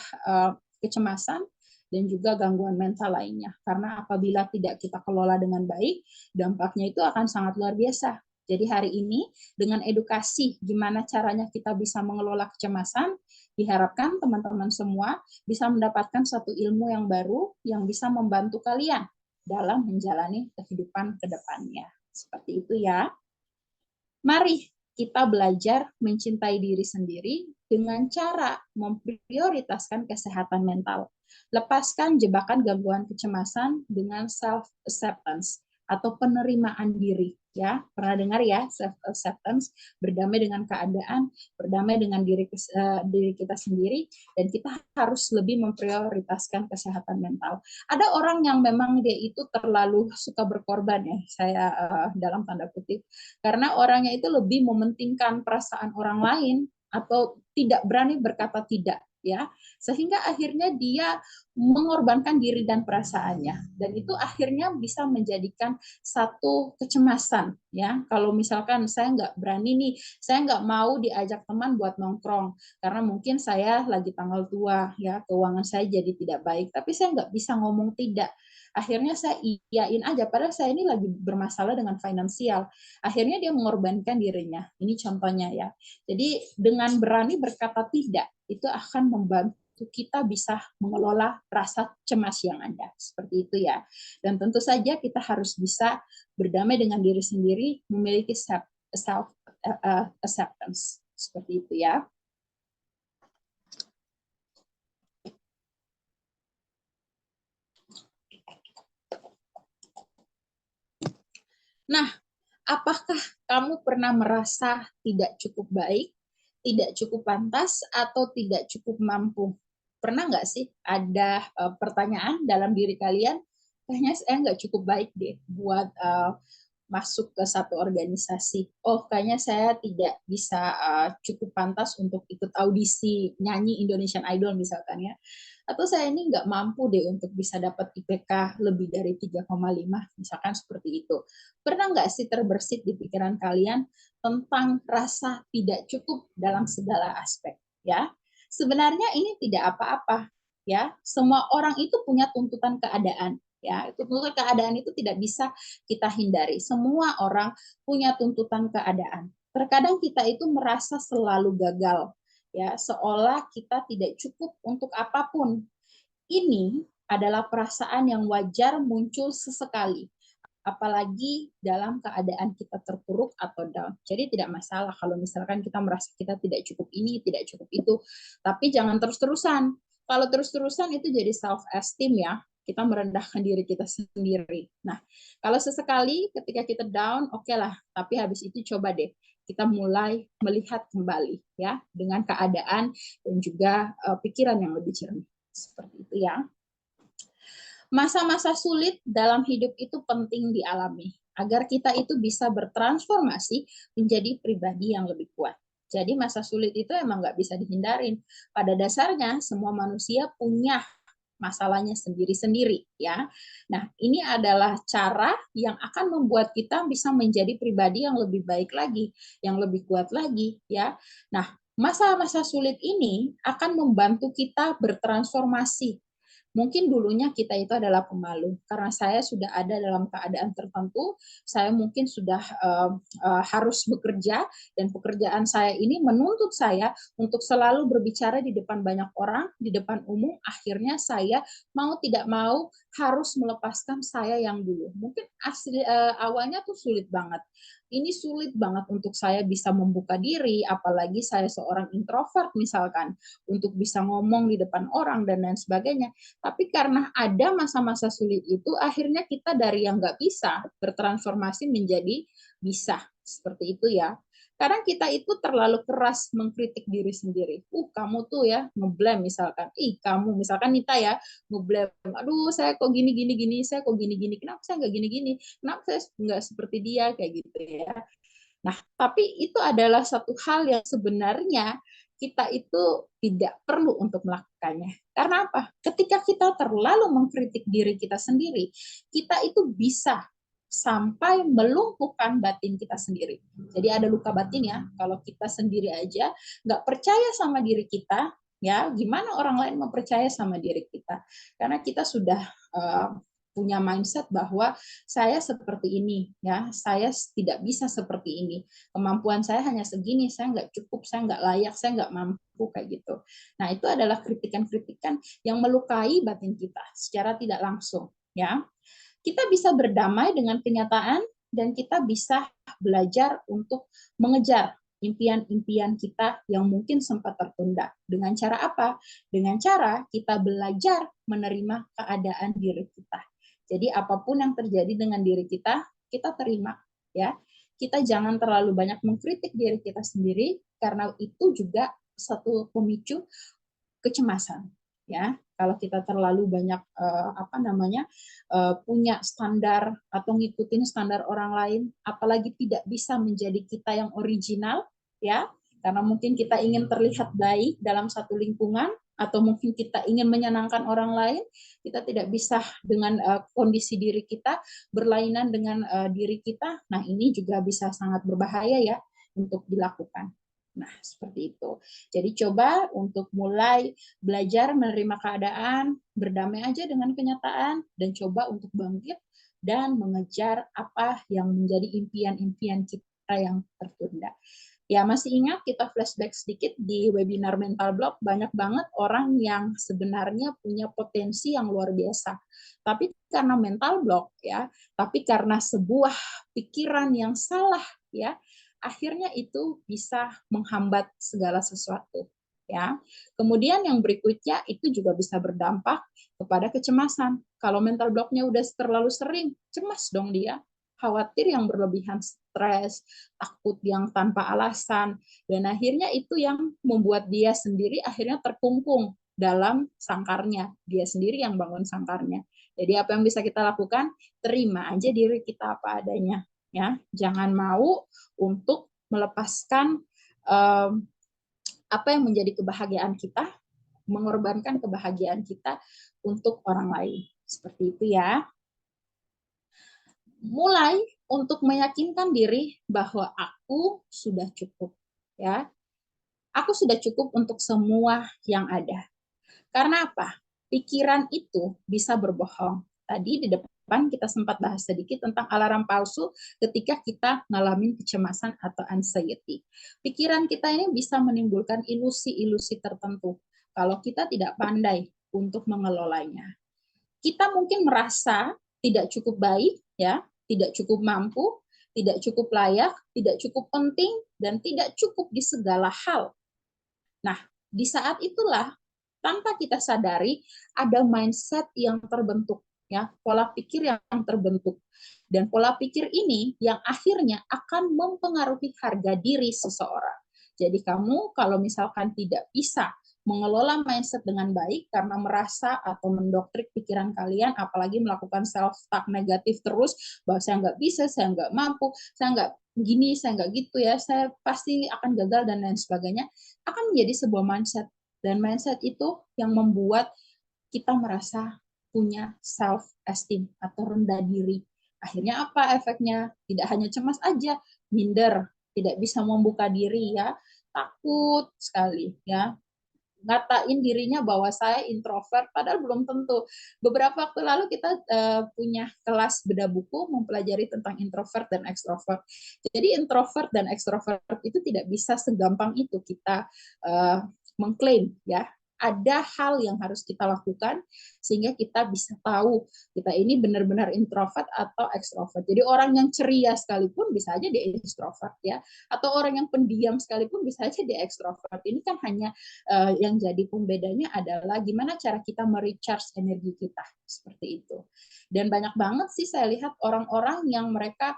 kecemasan dan juga gangguan mental lainnya. Karena apabila tidak kita kelola dengan baik, dampaknya itu akan sangat luar biasa. Jadi hari ini dengan edukasi gimana caranya kita bisa mengelola kecemasan, diharapkan teman-teman semua bisa mendapatkan satu ilmu yang baru yang bisa membantu kalian dalam menjalani kehidupan ke depannya. Seperti itu ya. Mari kita belajar mencintai diri sendiri dengan cara memprioritaskan kesehatan mental. Lepaskan jebakan gangguan kecemasan dengan self-acceptance atau penerimaan diri. Ya, pernah dengar ya self-acceptance, berdamai dengan keadaan, berdamai dengan diri kita sendiri, dan kita harus lebih memprioritaskan kesehatan mental. Ada orang yang memang dia itu terlalu suka berkorban ya, saya dalam tanda kutip, karena orangnya itu lebih mementingkan perasaan orang lain atau tidak berani berkata tidak ya, sehingga akhirnya dia mengorbankan diri dan perasaannya, dan itu akhirnya bisa menjadikan satu kecemasan ya. Kalau misalkan saya nggak berani nih, saya nggak mau diajak teman buat nongkrong karena mungkin saya lagi tanggal tua ya, keuangan saya jadi tidak baik, tapi saya nggak bisa ngomong tidak. Akhirnya saya iyain aja, padahal saya ini lagi bermasalah dengan finansial. Akhirnya dia mengorbankan dirinya. Ini contohnya ya. Jadi dengan berani berkata tidak, itu akan membantu kita bisa mengelola rasa cemas yang ada. Seperti itu ya. Dan tentu saja kita harus bisa berdamai dengan diri sendiri, memiliki self acceptance. Seperti itu ya. Nah, apakah kamu pernah merasa tidak cukup baik, tidak cukup pantas, atau tidak cukup mampu? Pernah nggak sih ada pertanyaan dalam diri kalian, kayaknya saya nggak cukup baik deh buat masuk ke satu organisasi. Oh, kayaknya saya tidak bisa cukup pantas untuk ikut audisi nyanyi Indonesian Idol misalkan ya. Atau saya ini nggak mampu deh untuk bisa dapat IPK lebih dari 3,5, misalkan seperti itu. Pernah nggak sih terbersit di pikiran kalian tentang rasa tidak cukup dalam segala aspek? Ya, sebenarnya ini tidak apa-apa. Ya, semua orang itu punya tuntutan keadaan. Ya, tuntutan keadaan itu tidak bisa kita hindari. Semua orang punya tuntutan keadaan. Terkadang kita itu merasa selalu gagal, ya, seolah kita tidak cukup untuk apapun. Ini adalah perasaan yang wajar muncul sesekali, apalagi dalam keadaan kita terpuruk atau down. Jadi tidak masalah kalau misalkan kita merasa kita tidak cukup ini, tidak cukup itu, tapi jangan terus-terusan. Kalau terus-terusan itu jadi self esteem ya, kita merendahkan diri kita sendiri. Nah, kalau sesekali ketika kita down, oke lah, tapi habis itu coba deh kita mulai melihat kembali ya dengan keadaan dan juga pikiran yang lebih jernih. Seperti itu ya. Masa-masa sulit dalam hidup itu penting dialami agar kita itu bisa bertransformasi menjadi pribadi yang lebih kuat. Jadi masa sulit itu emang nggak bisa dihindarin. Pada dasarnya semua manusia punya masalahnya sendiri-sendiri ya. Nah, ini adalah cara yang akan membuat kita bisa menjadi pribadi yang lebih baik lagi, yang lebih kuat lagi ya. Nah, masa-masa sulit ini akan membantu kita bertransformasi. Mungkin dulunya kita itu adalah pemalu, karena saya sudah ada dalam keadaan tertentu, saya mungkin sudah harus bekerja, dan pekerjaan saya ini menuntut saya untuk selalu berbicara di depan banyak orang, di depan umum, akhirnya saya mau tidak mau harus melepaskan saya yang dulu. Mungkin awalnya tuh sulit banget. Ini sulit banget untuk saya bisa membuka diri, apalagi saya seorang introvert misalkan, untuk bisa ngomong di depan orang dan lain sebagainya. Tapi karena ada masa-masa sulit itu, akhirnya kita dari yang nggak bisa bertransformasi menjadi bisa. Seperti itu ya. Kadang kita itu terlalu keras mengkritik diri sendiri. Kamu tuh ya ngeblame misalkan. Kamu misalkan Nita ya ngeblame. Aduh, saya kok gini gini gini, saya kok gini gini. Kenapa saya nggak gini gini? Kenapa saya nggak seperti dia kayak gitu ya. Nah, tapi itu adalah satu hal yang sebenarnya kita itu tidak perlu untuk melakukannya. Karena apa? Ketika kita terlalu mengkritik diri kita sendiri, kita itu bisa sampai melumpuhkan batin kita sendiri. Jadi ada luka batin ya, kalau kita sendiri aja nggak percaya sama diri kita, ya gimana orang lain mempercaya sama diri kita? Karena kita sudah punya mindset bahwa saya seperti ini, ya saya tidak bisa seperti ini, kemampuan saya hanya segini, saya nggak cukup, saya nggak layak, saya nggak mampu kayak gitu. Nah itu adalah kritikan-kritikan yang melukai batin kita secara tidak langsung, ya. Kita bisa berdamai dengan kenyataan dan kita bisa belajar untuk mengejar impian-impian kita yang mungkin sempat tertunda. Dengan cara apa? Dengan cara kita belajar menerima keadaan diri kita. Jadi apapun yang terjadi dengan diri kita, kita terima ya. Kita jangan terlalu banyak mengkritik diri kita sendiri karena itu juga satu pemicu kecemasan ya. Kalau kita terlalu banyak punya standar atau ngikutin standar orang lain, apalagi tidak bisa menjadi kita yang original ya, karena mungkin kita ingin terlihat baik dalam satu lingkungan atau mungkin kita ingin menyenangkan orang lain, kita tidak bisa dengan kondisi diri kita berlainan dengan diri kita. Nah, ini juga bisa sangat berbahaya ya untuk dilakukan. Nah, seperti itu. Jadi coba untuk mulai belajar menerima keadaan, berdamai aja dengan kenyataan, dan coba untuk bangkit dan mengejar apa yang menjadi impian-impian kita yang tertunda. Ya, masih ingat kita flashback sedikit di webinar Mental Block, banyak banget orang yang sebenarnya punya potensi yang luar biasa. Tapi karena mental block ya, tapi karena sebuah pikiran yang salah ya, akhirnya itu bisa menghambat segala sesuatu ya. Kemudian yang berikutnya itu juga bisa berdampak kepada kecemasan. Kalau mental blocknya udah terlalu sering, cemas dong dia, khawatir yang berlebihan, stres, takut yang tanpa alasan, dan akhirnya itu yang membuat dia sendiri akhirnya terkungkung dalam sangkarnya, dia sendiri yang bangun sangkarnya. Jadi apa yang bisa kita lakukan? Terima aja diri kita apa adanya. ya. Jangan mau untuk melepaskan um, apa yang menjadi kebahagiaan kita, mengorbankan kebahagiaan kita untuk orang lain. Seperti itu ya. Mulai untuk meyakinkan diri bahwa aku sudah cukup, ya. Aku sudah cukup untuk semua yang ada. Karena apa? Pikiran itu bisa berbohong. Tadi di depan kita sempat bahas sedikit tentang alarm palsu ketika kita ngalamin kecemasan atau anxiety. Pikiran kita ini bisa menimbulkan ilusi-ilusi tertentu kalau kita tidak pandai untuk mengelolanya. Kita mungkin merasa tidak cukup baik, ya, tidak cukup mampu, tidak cukup layak, tidak cukup penting, dan tidak cukup di segala hal. Nah, di saat itulah tanpa kita sadari ada mindset yang terbentuk, ya, pola pikir yang terbentuk. Dan pola pikir ini yang akhirnya akan mempengaruhi harga diri seseorang. Jadi kamu kalau misalkan tidak bisa mengelola mindset dengan baik karena merasa atau mendoktrin pikiran kalian, apalagi melakukan self-talk negatif terus, bahwa saya nggak bisa, saya nggak mampu, saya nggak gini, saya nggak gitu ya, saya pasti akan gagal dan lain sebagainya, akan menjadi sebuah mindset. Dan mindset itu yang membuat kita merasa punya self-esteem atau rendah diri. Akhirnya apa efeknya? Tidak hanya cemas aja, minder, tidak bisa membuka diri ya, takut sekali ya, ngatain dirinya bahwa saya introvert, padahal belum tentu. Beberapa waktu lalu kita punya kelas bedah buku mempelajari tentang introvert dan extrovert. Jadi introvert dan extrovert itu tidak bisa segampang itu kita mengklaim ya. Ada hal yang harus kita lakukan sehingga kita bisa tahu kita ini benar-benar introvert atau extrovert. Jadi orang yang ceria sekalipun bisa aja dia introvert ya, atau orang yang pendiam sekalipun bisa aja dia extrovert. Ini kan hanya yang jadi pembedanya adalah gimana cara kita merecharge energi kita, seperti itu. Dan banyak banget sih saya lihat orang-orang yang mereka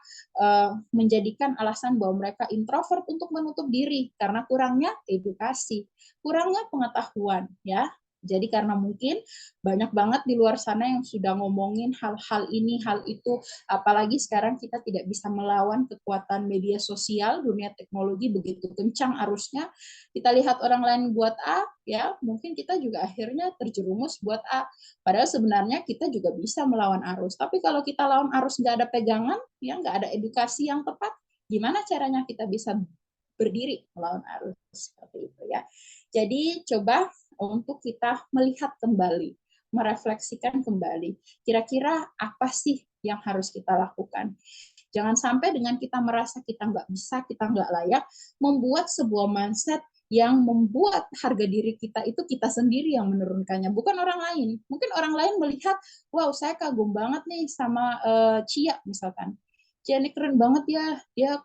menjadikan alasan bahwa mereka introvert untuk menutup diri karena kurangnya edukasi, kurangnya pengetahuan ya. Jadi karena mungkin banyak banget di luar sana yang sudah ngomongin hal-hal ini, hal itu, apalagi sekarang kita tidak bisa melawan kekuatan media sosial, dunia teknologi begitu kencang arusnya. Kita lihat orang lain buat A, ya mungkin kita juga akhirnya terjerumus buat A. Padahal sebenarnya kita juga bisa melawan arus. Tapi kalau kita lawan arus nggak ada pegangan, ya nggak ada edukasi yang tepat, gimana caranya kita bisa berdiri melawan arus seperti itu ya. Jadi coba untuk kita melihat kembali, merefleksikan kembali, kira-kira apa sih yang harus kita lakukan. Jangan sampai dengan kita merasa kita nggak bisa, kita nggak layak, membuat sebuah mindset yang membuat harga diri kita itu kita sendiri yang menurunkannya, bukan orang lain. Mungkin orang lain melihat, wow saya kagum banget nih sama Cia misalkan. Cia ini keren banget ya, dia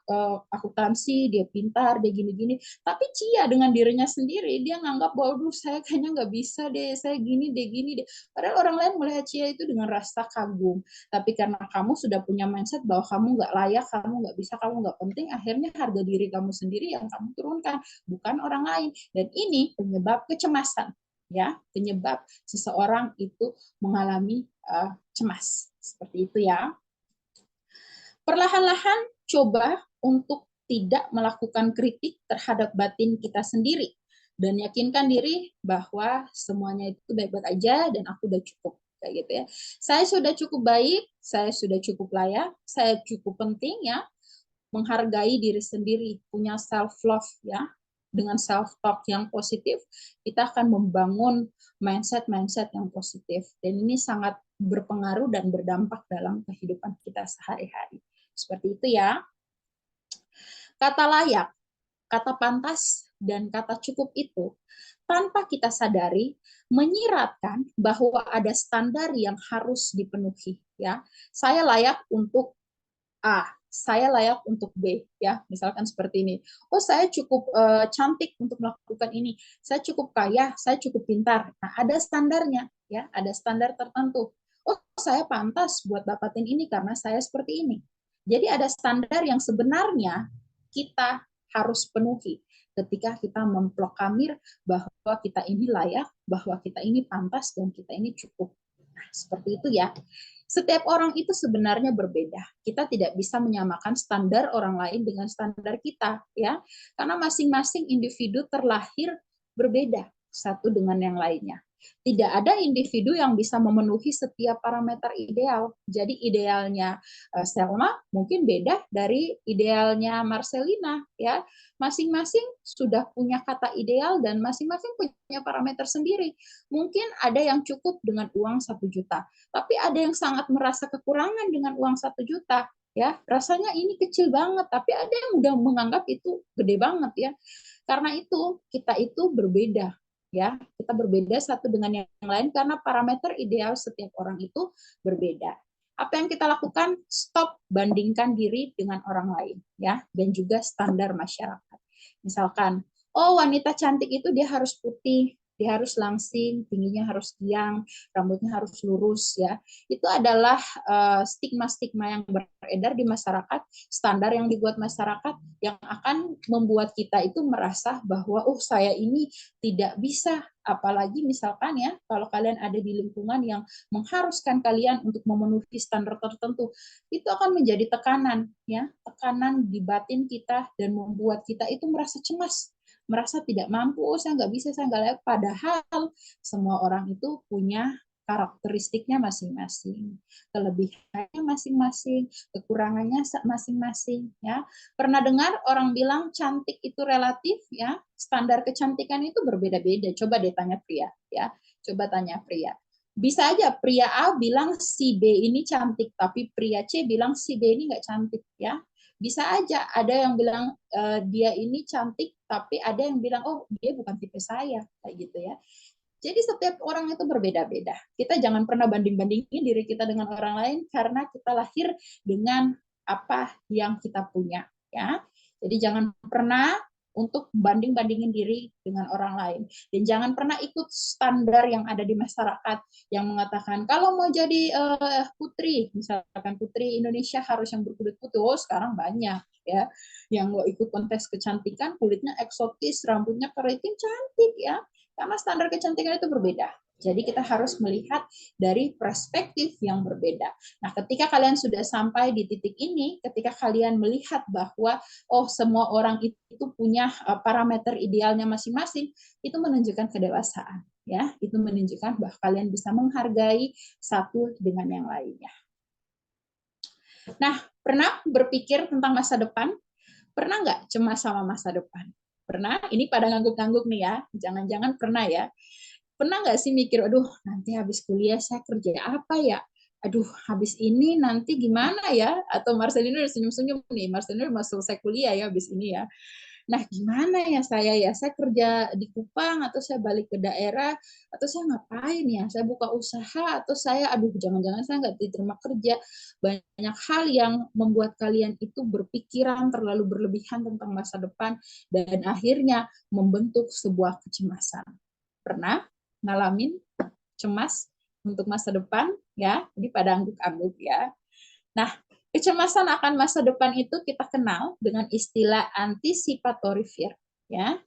akuntansi, dia pintar, dia gini-gini. Tapi Cia dengan dirinya sendiri, dia nganggap bahwa, duh saya kayaknya nggak bisa deh, saya gini deh, gini deh. Padahal orang lain melihat Cia itu dengan rasa kagum. Tapi karena kamu sudah punya mindset bahwa kamu nggak layak, kamu nggak bisa, kamu nggak penting, akhirnya harga diri kamu sendiri yang kamu turunkan, bukan orang lain. Dan ini penyebab kecemasan, ya, penyebab seseorang itu mengalami cemas. Seperti itu ya. Perlahan-lahan coba untuk tidak melakukan kritik terhadap batin kita sendiri dan yakinkan diri bahwa semuanya itu baik-baik aja dan aku udah cukup kayak gitu ya. Saya sudah cukup baik, saya sudah cukup layak, saya cukup penting ya, menghargai diri sendiri, punya self love ya. Dengan self talk yang positif, kita akan membangun mindset yang positif dan ini sangat berpengaruh dan berdampak dalam kehidupan kita sehari-hari. Seperti itu ya. Kata layak, kata pantas, dan kata cukup itu tanpa kita sadari menyiratkan bahwa ada standar yang harus dipenuhi ya. Saya layak untuk A, saya layak untuk B ya, misalkan seperti ini. Oh, saya cukup cantik untuk melakukan ini. Saya cukup kaya, saya cukup pintar. Nah, ada standarnya ya, ada standar tertentu. Oh, saya pantas buat dapatin ini karena saya seperti ini. Jadi ada standar yang sebenarnya kita harus penuhi ketika kita memproklamirkan bahwa kita ini layak, bahwa kita ini pantas dan kita ini cukup. Seperti itu ya. Setiap orang itu sebenarnya berbeda. Kita tidak bisa menyamakan standar orang lain dengan standar kita, ya. Karena masing-masing individu terlahir berbeda satu dengan yang lainnya. Tidak ada individu yang bisa memenuhi setiap parameter ideal. Jadi idealnya Selma mungkin beda dari idealnya Marcelina, ya. Masing-masing sudah punya kata ideal dan masing-masing punya parameter sendiri. Mungkin ada yang cukup dengan uang 1 juta, tapi ada yang sangat merasa kekurangan dengan uang 1 juta, ya rasanya ini kecil banget, tapi ada yang udah menganggap itu gede banget, ya. Karena itu kita itu berbeda, ya, kita berbeda satu dengan yang lain karena parameter ideal setiap orang itu berbeda. Apa yang kita lakukan? Stop bandingkan diri dengan orang lain, ya, dan juga standar masyarakat. Misalkan, oh wanita cantik itu dia harus putih, dia harus langsing, tingginya harus tiang, rambutnya harus lurus, ya. Itu adalah stigma-stigma yang beredar di masyarakat, standar yang dibuat masyarakat yang akan membuat kita itu merasa bahwa oh saya ini tidak bisa, apalagi misalkan ya kalau kalian ada di lingkungan yang mengharuskan kalian untuk memenuhi standar tertentu, itu akan menjadi tekanan, ya, tekanan di batin kita dan membuat kita itu merasa cemas, merasa tidak mampu, oh saya nggak bisa, saya nggak layak. Padahal semua orang itu punya karakteristiknya masing-masing, kelebihannya masing-masing, kekurangannya masing-masing, ya. Pernah dengar orang bilang cantik itu relatif, ya, standar kecantikan itu berbeda-beda. Coba deh tanya pria, ya, coba tanya pria. Bisa aja pria A bilang si B ini cantik, tapi pria C bilang si B ini nggak cantik, ya. Bisa aja ada yang bilang dia ini cantik, tapi ada yang bilang oh dia bukan tipe saya, kayak gitu ya. Jadi setiap orang itu berbeda-beda. Kita jangan pernah banding-bandingin diri kita dengan orang lain karena kita lahir dengan apa yang kita punya, ya. Jadi jangan pernah untuk banding-bandingin diri dengan orang lain, dan jangan pernah ikut standar yang ada di masyarakat yang mengatakan kalau mau jadi putri, misalkan putri Indonesia harus yang berkulit putih. Oh sekarang banyak, ya, yang mau ikut kontes kecantikan, kulitnya eksotis, rambutnya keriting, cantik, ya, karena standar kecantikan itu berbeda. Jadi kita harus melihat dari perspektif yang berbeda. Nah, ketika kalian sudah sampai di titik ini, ketika kalian melihat bahwa oh semua orang itu punya parameter idealnya masing-masing, itu menunjukkan kedewasaan, ya. Itu menunjukkan bahwa kalian bisa menghargai satu dengan yang lainnya. Nah, pernah berpikir tentang masa depan? Pernah nggak cemas sama masa depan? Pernah? Ini pada ngangguk-ngangguk nih ya. Jangan-jangan pernah ya. Pernah nggak sih mikir, aduh nanti habis kuliah saya kerja apa ya? Aduh habis ini nanti gimana ya? Atau Marcelino udah senyum-senyum nih. Marcelino udah selesai kuliah ya habis ini ya. Nah, gimana ya saya ya? Saya kerja di Kupang atau saya balik ke daerah atau saya ngapain ya? Saya buka usaha atau saya aduh jangan-jangan saya nggak diterima kerja. Banyak hal yang membuat kalian itu berpikiran terlalu berlebihan tentang masa depan dan akhirnya membentuk sebuah kecemasan. Pernah ngalamin cemas untuk masa depan ya? Ini pada angguk-angguk ya. Nah, kecemasan akan masa depan itu kita kenal dengan istilah anticipatory fear, ya.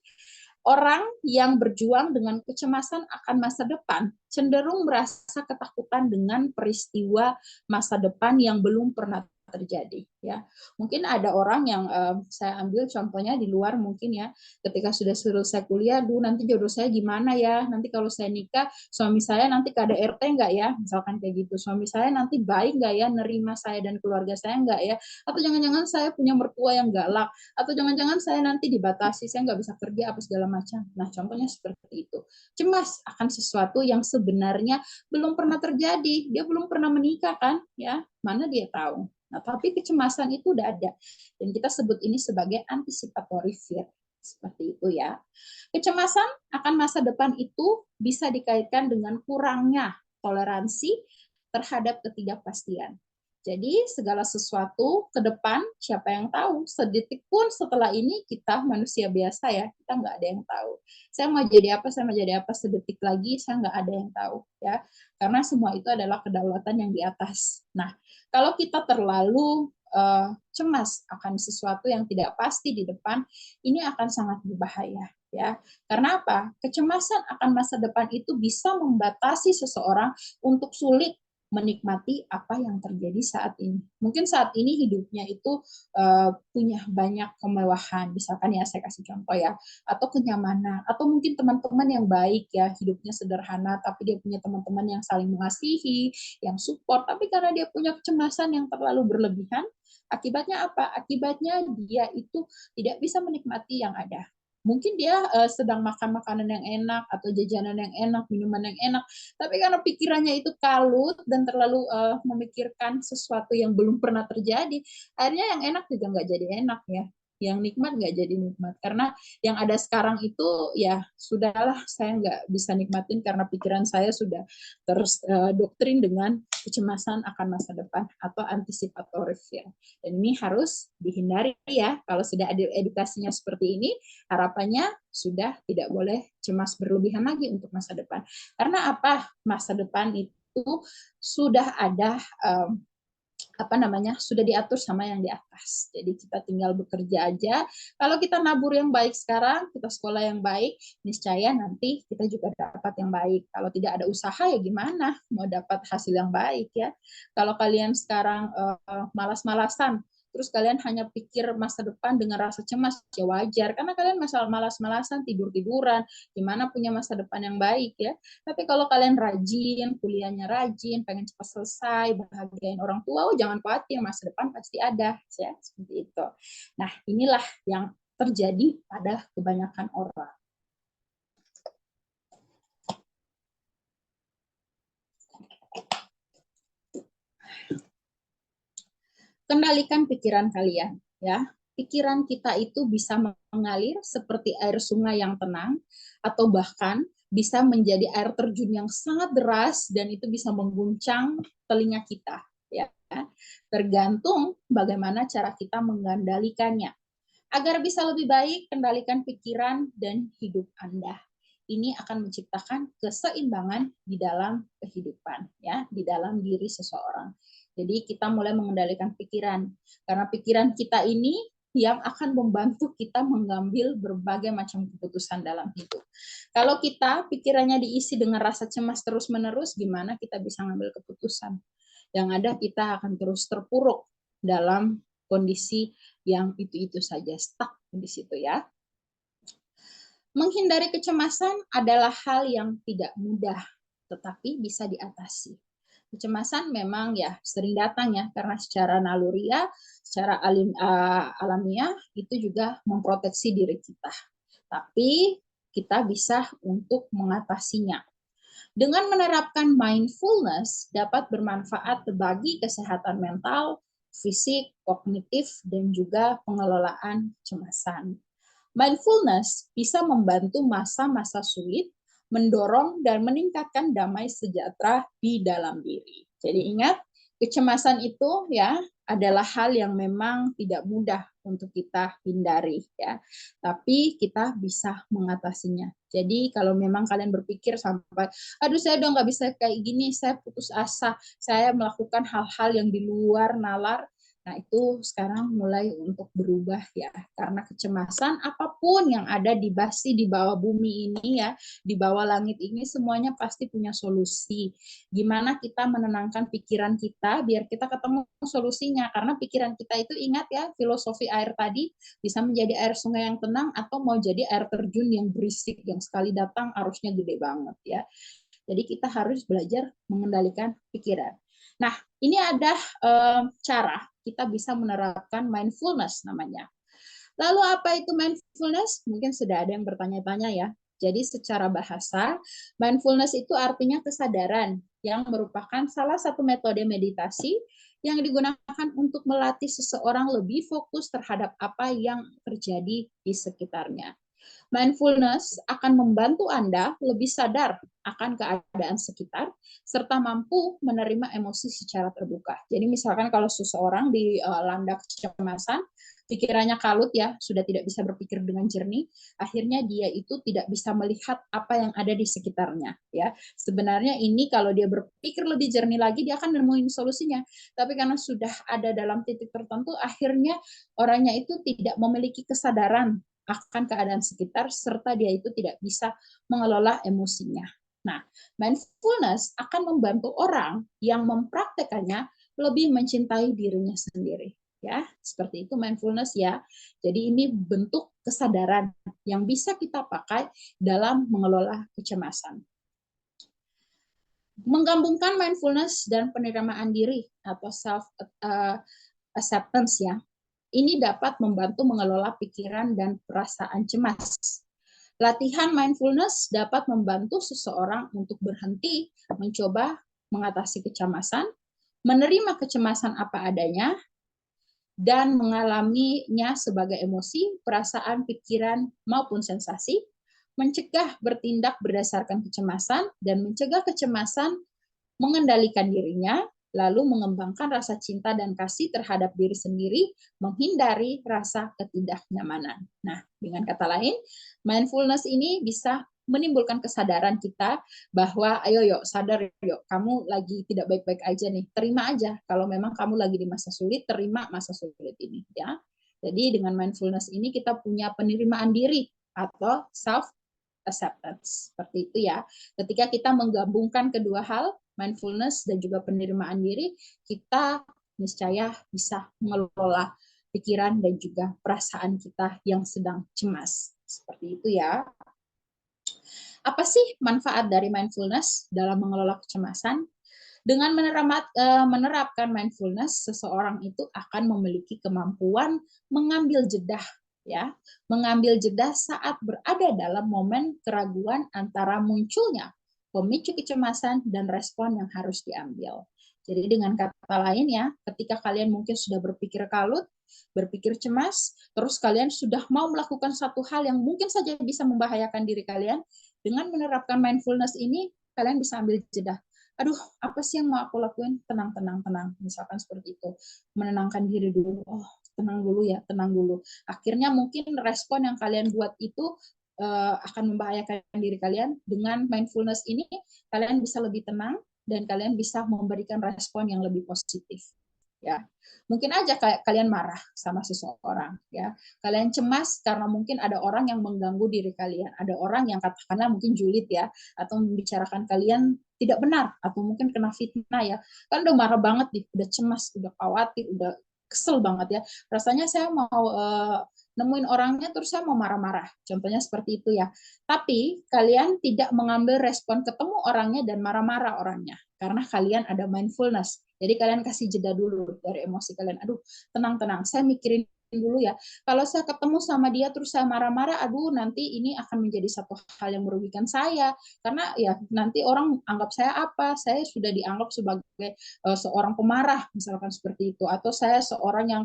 Orang yang berjuang dengan kecemasan akan masa depan cenderung merasa ketakutan dengan peristiwa masa depan yang belum pernah terjadi, ya. Mungkin ada orang yang saya ambil contohnya di luar mungkin ya, ketika sudah selesai kuliah, duh nanti jodoh saya gimana ya, nanti kalau saya nikah suami saya nanti KDRT nggak ya, misalkan kayak gitu, suami saya nanti baik nggak ya, nerima saya dan keluarga saya nggak ya, atau jangan-jangan saya punya mertua yang galak, atau jangan-jangan saya nanti dibatasi, saya nggak bisa kerja apa segala macam. Nah contohnya seperti itu. Cemas akan sesuatu yang sebenarnya belum pernah terjadi, dia belum pernah menikah kan, ya, mana dia tahu. Nah, tapi kecemasan itu udah ada. Dan kita sebut ini sebagai anticipatory fear. Seperti itu ya. Kecemasan akan masa depan itu bisa dikaitkan dengan kurangnya toleransi terhadap ketidakpastian. Jadi segala sesuatu ke depan siapa yang tahu, sedetik pun setelah ini kita manusia biasa ya, kita nggak ada yang tahu. Saya mau jadi apa, saya mau jadi apa sedetik lagi, saya nggak ada yang tahu ya. Karena semua itu adalah kedaulatan yang di atas. Nah, kalau kita terlalu cemas akan sesuatu yang tidak pasti di depan, ini akan sangat berbahaya ya. Karena apa? Kecemasan akan masa depan itu bisa membatasi seseorang untuk sulit menikmati apa yang terjadi saat ini. Mungkin saat ini hidupnya itu punya banyak kemewahan, misalkan ya saya kasih contoh ya, atau kenyamanan, atau mungkin teman-teman yang baik ya, hidupnya sederhana, tapi dia punya teman-teman yang saling mengasihi, yang support, tapi karena dia punya kecemasan yang terlalu berlebihan, akibatnya apa? Akibatnya dia itu tidak bisa menikmati yang ada. Mungkin dia sedang makan makanan yang enak atau jajanan yang enak, minuman yang enak, tapi karena pikirannya itu kalut dan terlalu memikirkan sesuatu yang belum pernah terjadi, akhirnya yang enak juga nggak jadi enak ya, yang nikmat nggak jadi nikmat, karena yang ada sekarang itu ya sudahlah, saya nggak bisa nikmatin karena pikiran saya sudah terus doktrin dengan kecemasan akan masa depan atau antisipatorif ya. Dan ini harus dihindari ya. Kalau sudah ada edukasinya seperti ini, harapannya sudah tidak boleh cemas berlebihan lagi untuk masa depan. Karena apa? Masa depan itu sudah ada sudah diatur sama yang di atas. Jadi kita tinggal bekerja aja. Kalau kita nabur yang baik sekarang, kita sekolah yang baik, niscaya nanti kita juga dapat yang baik. Kalau tidak ada usaha ya gimana mau dapat hasil yang baik ya. Kalau kalian sekarang malas-malasan, terus kalian hanya pikir masa depan dengan rasa cemas, ya wajar karena kalian masalah malas-malasan, tidur-tiduran, gimana punya masa depan yang baik ya. Tapi kalau kalian rajin, kuliahnya rajin, pengen cepat selesai, bahagiain orang tua, oh jangan khawatir, masa depan pasti ada, ya seperti itu. Nah, inilah yang terjadi pada kebanyakan orang. Kendalikan pikiran kalian, ya. Pikiran kita itu bisa mengalir seperti air sungai yang tenang, atau bahkan bisa menjadi air terjun yang sangat deras dan itu bisa mengguncang telinga kita, ya. Tergantung bagaimana cara kita mengendalikannya. Agar bisa lebih baik, kendalikan pikiran dan hidup Anda. Ini akan menciptakan keseimbangan di dalam kehidupan, ya, di dalam diri seseorang. Jadi kita mulai mengendalikan pikiran, karena pikiran kita ini yang akan membantu kita mengambil berbagai macam keputusan dalam hidup. Kalau kita pikirannya diisi dengan rasa cemas terus-menerus, gimana kita bisa mengambil keputusan? Yang ada kita akan terus terpuruk dalam kondisi yang itu-itu saja, stuck di situ ya. Menghindari kecemasan adalah hal yang tidak mudah, tetapi bisa diatasi. Kecemasan memang ya sering datang ya, karena secara naluriah, secara alamiah itu juga memproteksi diri kita. Tapi kita bisa untuk mengatasinya. Dengan menerapkan mindfulness dapat bermanfaat bagi kesehatan mental, fisik, kognitif, dan juga pengelolaan kecemasan. Mindfulness bisa membantu masa-masa sulit, mendorong dan meningkatkan damai sejahtera di dalam diri. Jadi ingat, kecemasan itu ya adalah hal yang memang tidak mudah untuk kita hindari ya. Tapi kita bisa mengatasinya. Jadi kalau memang kalian berpikir sampai, aduh saya udah nggak bisa kayak gini, saya putus asa, saya melakukan hal-hal yang di luar nalar, nah, itu sekarang mulai untuk berubah ya, karena kecemasan apapun yang ada di bawah bumi ini ya, di bawah langit ini semuanya pasti punya solusi. Gimana kita menenangkan pikiran kita biar kita ketemu solusinya, karena pikiran kita itu ingat ya, filosofi air tadi bisa menjadi air sungai yang tenang atau mau jadi air terjun yang berisik, yang sekali datang arusnya gede banget ya. Jadi kita harus belajar mengendalikan pikiran. Nah, ini ada cara kita bisa menerapkan mindfulness namanya. Lalu apa itu mindfulness? Mungkin sudah ada yang bertanya-tanya ya. Jadi secara bahasa, mindfulness itu artinya kesadaran yang merupakan salah satu metode meditasi yang digunakan untuk melatih seseorang lebih fokus terhadap apa yang terjadi di sekitarnya. Mindfulness akan membantu Anda lebih sadar akan keadaan sekitar, serta mampu menerima emosi secara terbuka. Jadi misalkan kalau seseorang dilanda kecemasan, pikirannya kalut ya, sudah tidak bisa berpikir dengan jernih, akhirnya dia itu tidak bisa melihat apa yang ada di sekitarnya. Ya, sebenarnya ini kalau dia berpikir lebih jernih lagi, dia akan nemuin solusinya. Tapi karena sudah ada dalam titik tertentu, akhirnya orangnya itu tidak memiliki kesadaran akan keadaan sekitar serta dia itu tidak bisa mengelola emosinya. Nah, mindfulness akan membantu orang yang mempraktekannya lebih mencintai dirinya sendiri. Ya, seperti itu mindfulness ya. Jadi ini bentuk kesadaran yang bisa kita pakai dalam mengelola kecemasan. Menggabungkan mindfulness dan penerimaan diri atau self acceptance ya. Ini dapat membantu mengelola pikiran dan perasaan cemas. Latihan mindfulness dapat membantu seseorang untuk berhenti mencoba mengatasi kecemasan, menerima kecemasan apa adanya, dan mengalaminya sebagai emosi, perasaan, pikiran, maupun sensasi, mencegah bertindak berdasarkan kecemasan, dan mencegah kecemasan mengendalikan dirinya, lalu mengembangkan rasa cinta dan kasih terhadap diri sendiri, menghindari rasa ketidaknyamanan. Nah, dengan kata lain, mindfulness ini bisa menimbulkan kesadaran kita bahwa ayo yuk sadar yuk kamu lagi tidak baik-baik aja nih, terima aja kalau memang kamu lagi di masa sulit, terima masa sulit ini ya. Jadi dengan mindfulness ini kita punya penerimaan diri atau self acceptance. Seperti itu ya. Ketika kita menggabungkan kedua hal, mindfulness dan juga penerimaan diri, kita niscaya bisa mengelola pikiran dan juga perasaan kita yang sedang cemas. Seperti itu ya. Apa sih manfaat dari mindfulness dalam mengelola kecemasan? Dengan menerapkan mindfulness, seseorang itu akan memiliki kemampuan mengambil jeda, ya, mengambil jeda saat berada dalam momen keraguan antara munculnya pemicu kecemasan dan respon yang harus diambil. Jadi dengan kata lain ya, ketika kalian mungkin sudah berpikir kalut, berpikir cemas, terus kalian sudah mau melakukan satu hal yang mungkin saja bisa membahayakan diri kalian, dengan menerapkan mindfulness ini, kalian bisa ambil jeda. Aduh, apa sih yang mau aku lakuin? Tenang, tenang, tenang. Misalkan seperti itu. Menenangkan diri dulu. Oh, tenang dulu ya, tenang dulu. Akhirnya mungkin respon yang kalian buat itu akan membahayakan diri kalian. Dengan mindfulness ini, kalian bisa lebih tenang dan kalian bisa memberikan respon yang lebih positif. Ya, mungkin aja kayak kalian marah sama seseorang, ya. Kalian cemas karena mungkin ada orang yang mengganggu diri kalian, ada orang yang katakanlah mungkin julid ya, atau membicarakan kalian tidak benar, atau mungkin kena fitnah ya. Kan udah marah banget nih, udah cemas, udah khawatir, udah kesel banget ya. Rasanya saya mau nemuin orangnya terus saya mau marah-marah. Contohnya seperti itu ya. Tapi kalian tidak mengambil respon ketemu orangnya dan marah-marah orangnya karena kalian ada mindfulness. Jadi kalian kasih jeda dulu dari emosi kalian. Aduh, tenang-tenang. Saya mikirin dulu ya. Kalau saya ketemu sama dia terus saya marah-marah, aduh nanti ini akan menjadi satu hal yang merugikan saya. Karena ya nanti orang anggap saya apa? Saya sudah dianggap sebagai seorang pemarah, misalkan seperti itu. Atau saya seorang yang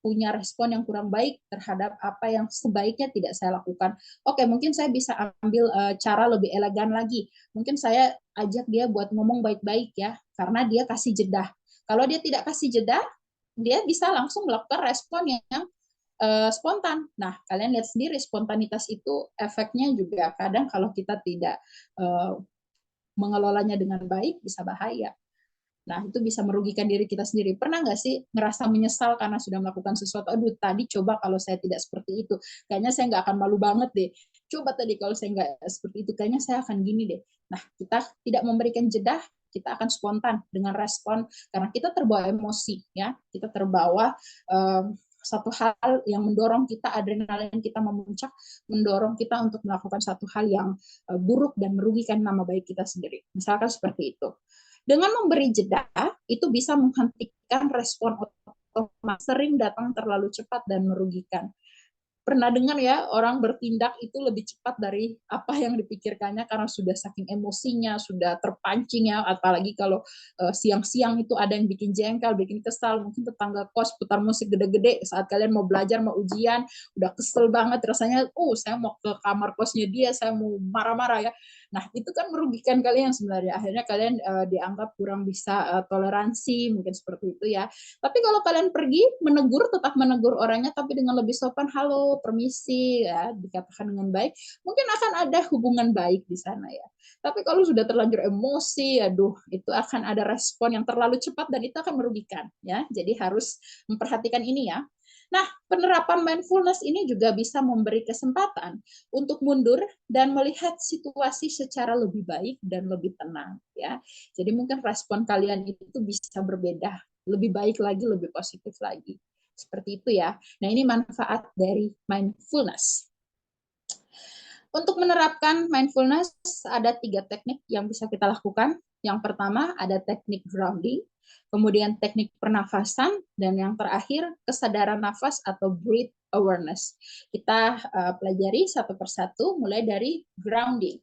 punya respon yang kurang baik terhadap apa yang sebaiknya tidak saya lakukan. Oke, mungkin saya bisa ambil cara lebih elegan lagi. Mungkin saya ajak dia buat ngomong baik-baik ya, karena dia kasih jeda. Kalau dia tidak kasih jeda, dia bisa langsung melakukan respon yang spontan. Nah, kalian lihat sendiri spontanitas itu efeknya juga kadang kalau kita tidak mengelolanya dengan baik bisa bahaya. Nah, itu bisa merugikan diri kita sendiri. Pernah nggak sih ngerasa menyesal karena sudah melakukan sesuatu? Aduh, tadi coba kalau saya tidak seperti itu. Kayaknya saya nggak akan malu banget deh. Coba tadi kalau saya nggak seperti itu, kayaknya saya akan gini deh. Nah, kita tidak memberikan jeda, kita akan spontan dengan respon. Karena kita terbawa emosi, ya. Kita terbawa satu hal yang mendorong kita, adrenalin kita memuncak, mendorong kita untuk melakukan satu hal yang buruk dan merugikan nama baik kita sendiri. Misalkan seperti itu. Dengan memberi jeda, itu bisa menghentikan respon otomatis sering datang terlalu cepat dan merugikan. Pernah dengar ya, orang bertindak itu lebih cepat dari apa yang dipikirkannya karena sudah saking emosinya, sudah terpancing ya, apalagi kalau siang-siang itu ada yang bikin jengkel, bikin kesal, mungkin tetangga kos putar musik gede-gede saat kalian mau belajar, mau ujian, udah kesel banget rasanya, saya mau ke kamar kosnya dia, saya mau marah-marah ya. Nah, itu kan merugikan kalian sebenarnya. Akhirnya kalian dianggap kurang bisa toleransi, mungkin seperti itu ya. Tapi kalau kalian pergi menegur, tetap menegur orangnya tapi dengan lebih sopan, halo, permisi ya, dikatakan dengan baik, mungkin akan ada hubungan baik di sana ya. Tapi kalau sudah terlanjur emosi, aduh, itu akan ada respon yang terlalu cepat dan itu akan merugikan ya. Jadi harus memperhatikan ini ya. Nah, penerapan mindfulness ini juga bisa memberi kesempatan untuk mundur dan melihat situasi secara lebih baik dan lebih tenang, ya. Jadi mungkin respon kalian itu bisa berbeda, lebih baik lagi, lebih positif lagi. Seperti itu ya. Nah, ini manfaat dari mindfulness. Untuk menerapkan mindfulness, ada 3 teknik yang bisa kita lakukan. Yang pertama ada teknik grounding, kemudian teknik pernafasan, dan yang terakhir kesadaran nafas atau breath awareness. Kita pelajari satu persatu, mulai dari grounding.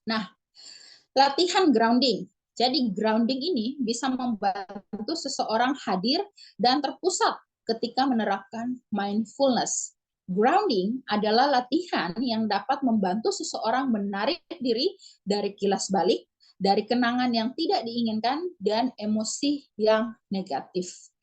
Nah, latihan grounding. Jadi grounding ini bisa membantu seseorang hadir dan terpusat ketika menerapkan mindfulness. Grounding adalah latihan yang dapat membantu seseorang menarik diri dari kilas balik, dari kenangan yang tidak diinginkan, dan emosi yang negatif.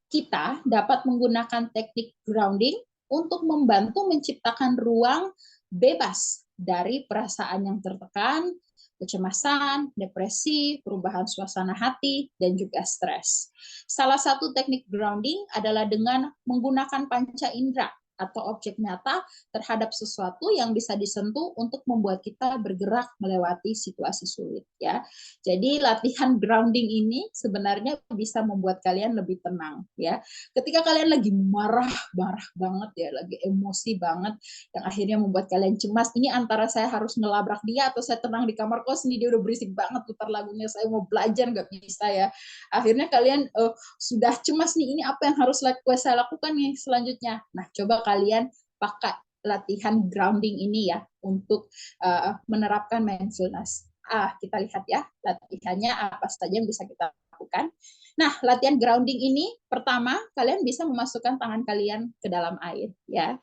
Kita dapat menggunakan teknik grounding untuk membantu menciptakan ruang bebas dari perasaan yang tertekan, kecemasan, depresi, perubahan suasana hati, dan juga stres. Salah satu teknik grounding adalah dengan menggunakan panca indera atau objek nyata terhadap sesuatu yang bisa disentuh untuk membuat kita bergerak melewati situasi sulit, ya. Jadi latihan grounding ini sebenarnya bisa membuat kalian lebih tenang, ya. Ketika kalian lagi marah banget ya, lagi emosi banget yang akhirnya membuat kalian cemas, ini antara saya harus ngelabrak dia atau saya tenang di kamar kos nih, dia udah berisik banget putar lagunya, saya mau belajar nggak bisa ya. Akhirnya kalian sudah cemas nih, ini apa yang harus saya lakukan nih selanjutnya. Nah, coba kalian pakai latihan grounding ini ya untuk menerapkan mindfulness. Kita lihat ya latihannya apa saja yang bisa kita lakukan. Nah, latihan grounding ini pertama kalian bisa memasukkan tangan kalian ke dalam air ya.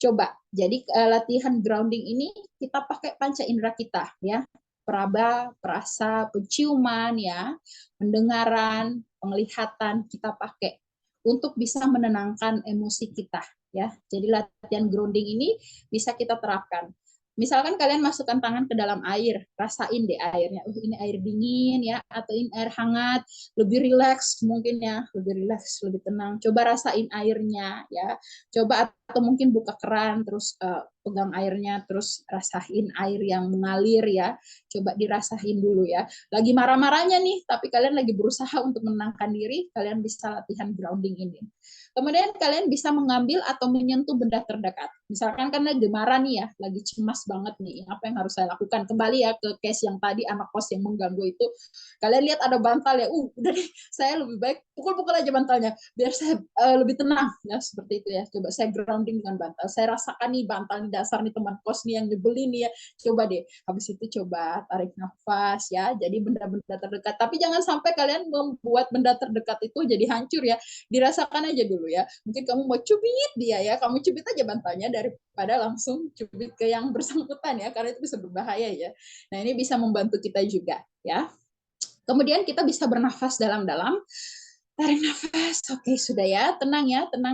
Coba. Jadi latihan grounding ini kita pakai panca indera kita ya. Peraba, perasa, penciuman ya, pendengaran, penglihatan kita pakai untuk bisa menenangkan emosi kita ya. Jadi latihan grounding ini bisa kita terapkan. Misalkan kalian masukkan tangan ke dalam air, rasain deh airnya. Ini air dingin ya, atau ini air hangat. Lebih rileks mungkin ya, lebih rileks, lebih tenang. Coba rasain airnya ya. Coba atau mungkin buka keran, terus pegang airnya, terus rasain air yang mengalir ya. Coba dirasain dulu ya. Lagi marah-marahnya nih, tapi kalian lagi berusaha untuk menenangkan diri, kalian bisa latihan grounding ini. Kemudian kalian bisa mengambil atau menyentuh benda terdekat. Misalkan kan lagi marah nih ya, lagi cemas banget nih, apa yang harus saya lakukan? Kembali ya ke case yang tadi, anak kos yang mengganggu itu. Kalian lihat ada bantal ya, udah deh, saya lebih baik pukul-pukul aja bantalnya, biar saya lebih tenang. Ya, seperti itu ya. Coba saya grounding dengan bantal. Saya rasakan nih bantal di dasar nih teman kos nih yang nyebelin nih ya. Coba deh, habis itu coba tarik nafas ya, jadi benda-benda terdekat. Tapi jangan sampai kalian membuat benda terdekat itu jadi hancur ya. Dirasakan aja dulu ya. Mungkin kamu mau cubit dia ya, kamu cubit aja bantalnya daripada langsung cubit ke yang bersangkutan ya, karena itu bisa berbahaya ya. Nah, ini bisa membantu kita juga ya. Kemudian kita bisa bernafas dalam-dalam. Tarik nafas, oke sudah ya, tenang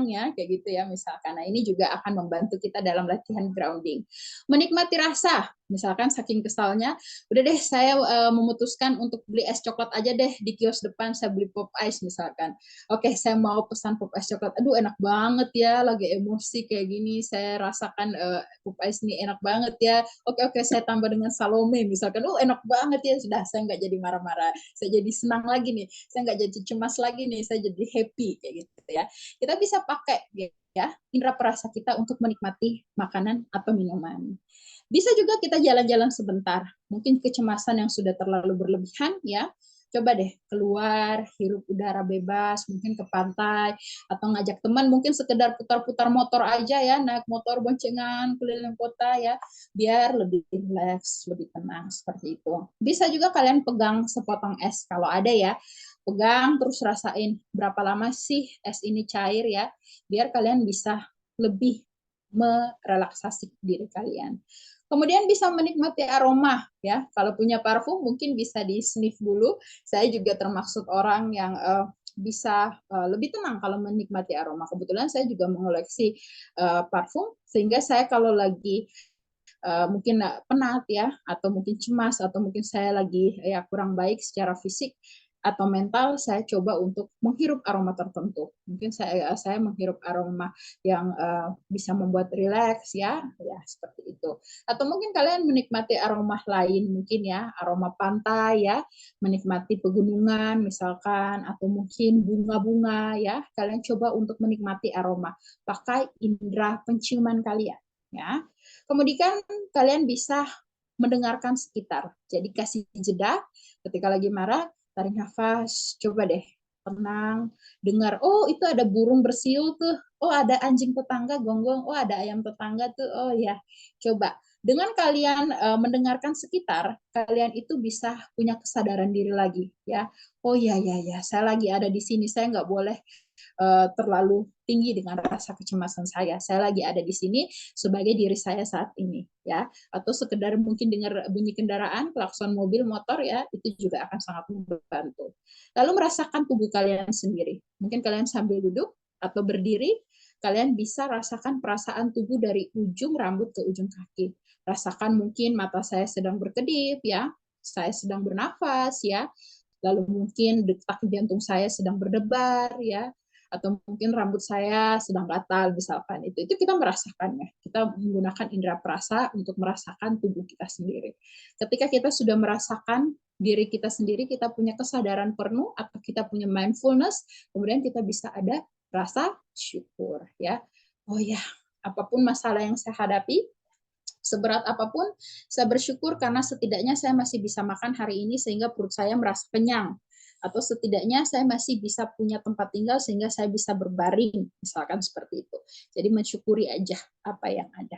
ya, kayak gitu ya misalkan. Nah, ini juga akan membantu kita dalam latihan grounding. Menikmati rasa, misalkan saking kesalnya, udah deh saya memutuskan untuk beli es coklat aja deh di kios depan, saya beli pop ice misalkan. Oke, saya mau pesan pop ice coklat. Aduh enak banget ya, lagi emosi kayak gini, saya rasakan pop ice ini enak banget ya. Oke, saya tambah dengan salome misalkan. Enak banget ya, sudah saya nggak jadi marah-marah, saya jadi senang lagi nih, saya nggak jadi cemas lagi nih, saya jadi happy kayak gitu ya. Kita bisa pakai ya indera perasa kita untuk menikmati makanan atau minuman. Bisa juga kita jalan-jalan sebentar. Mungkin kecemasan yang sudah terlalu berlebihan ya. Coba deh keluar, hirup udara bebas, mungkin ke pantai, atau ngajak teman, mungkin sekedar putar-putar motor aja ya, naik motor boncengan keliling kota ya, biar lebih rileks, lebih tenang, seperti itu. Bisa juga kalian pegang sepotong es, kalau ada ya, pegang terus rasain berapa lama sih es ini cair ya, biar kalian bisa lebih merelaksasi diri kalian. Kemudian bisa menikmati aroma ya. Kalau punya parfum mungkin bisa di sniff dulu. Saya juga termasuk orang yang bisa lebih tenang kalau menikmati aroma. Kebetulan saya juga mengoleksi parfum, sehingga saya kalau lagi mungkin penat ya, atau mungkin cemas, atau mungkin saya lagi ya kurang baik secara fisik atau mental, saya coba untuk menghirup aroma tertentu. Mungkin saya menghirup aroma yang bisa membuat rileks ya, ya seperti itu. Atau mungkin kalian menikmati aroma lain, mungkin ya aroma pantai ya, menikmati pegunungan misalkan, atau mungkin bunga-bunga ya. Kalian coba untuk menikmati aroma, pakai indera penciuman kalian ya. Kemudian kalian bisa mendengarkan sekitar. Jadi kasih jeda ketika lagi marah, tarik nafas, coba deh tenang, dengar, oh itu ada burung bersiul tuh, oh ada anjing tetangga gonggong, oh ada ayam tetangga tuh, oh ya, coba. Dengan kalian mendengarkan sekitar, kalian itu bisa punya kesadaran diri lagi, ya. Oh ya ya ya, saya lagi ada di sini, saya nggak boleh terlalu tinggi dengan rasa kecemasan saya. Saya lagi ada di sini sebagai diri saya saat ini, ya. Atau sekedar mungkin dengar bunyi kendaraan, klakson mobil, motor, ya, itu juga akan sangat membantu. Lalu merasakan tubuh kalian sendiri. Mungkin kalian sambil duduk atau berdiri, kalian bisa rasakan perasaan tubuh dari ujung rambut ke ujung kaki. Rasakan mungkin mata saya sedang berkedip, ya. Saya sedang bernafas, ya. Lalu mungkin detak jantung saya sedang berdebar, ya, atau mungkin rambut saya sedang gatal misalkan, itu kita merasakannya, kita menggunakan indera perasa untuk merasakan tubuh kita sendiri. Ketika kita sudah merasakan diri kita sendiri, kita punya kesadaran penuh atau kita punya mindfulness, kemudian kita bisa ada rasa syukur ya. Oh ya, apapun masalah yang saya hadapi, seberat apapun, saya bersyukur karena setidaknya saya masih bisa makan hari ini sehingga perut saya merasa kenyang. Atau setidaknya saya masih bisa punya tempat tinggal sehingga saya bisa berbaring, misalkan seperti itu. Jadi mensyukuri aja apa yang ada.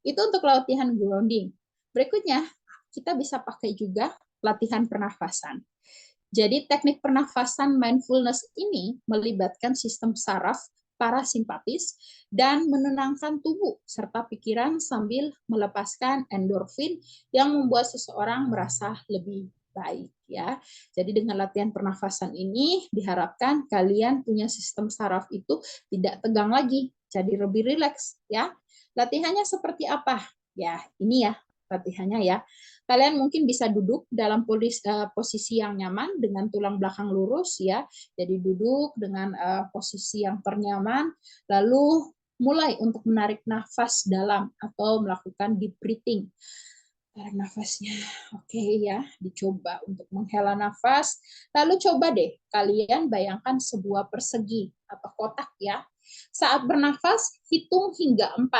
Itu untuk latihan grounding. Berikutnya, kita bisa pakai juga latihan pernafasan. Jadi teknik pernafasan mindfulness ini melibatkan sistem saraf parasimpatis dan menenangkan tubuh serta pikiran sambil melepaskan endorfin yang membuat seseorang merasa lebih baik ya. Jadi dengan latihan pernafasan ini diharapkan kalian punya sistem saraf itu tidak tegang lagi, jadi lebih rileks ya. Latihannya seperti apa? Ya, ini ya latihannya ya. Kalian mungkin bisa duduk dalam posisi yang nyaman dengan tulang belakang lurus ya. Jadi duduk dengan posisi yang ternyaman, lalu mulai untuk menarik nafas dalam atau melakukan deep breathing. Tarik nafasnya, oke ya, dicoba untuk menghela nafas. Lalu coba deh kalian bayangkan sebuah persegi atau kotak ya. Saat bernafas, hitung hingga 4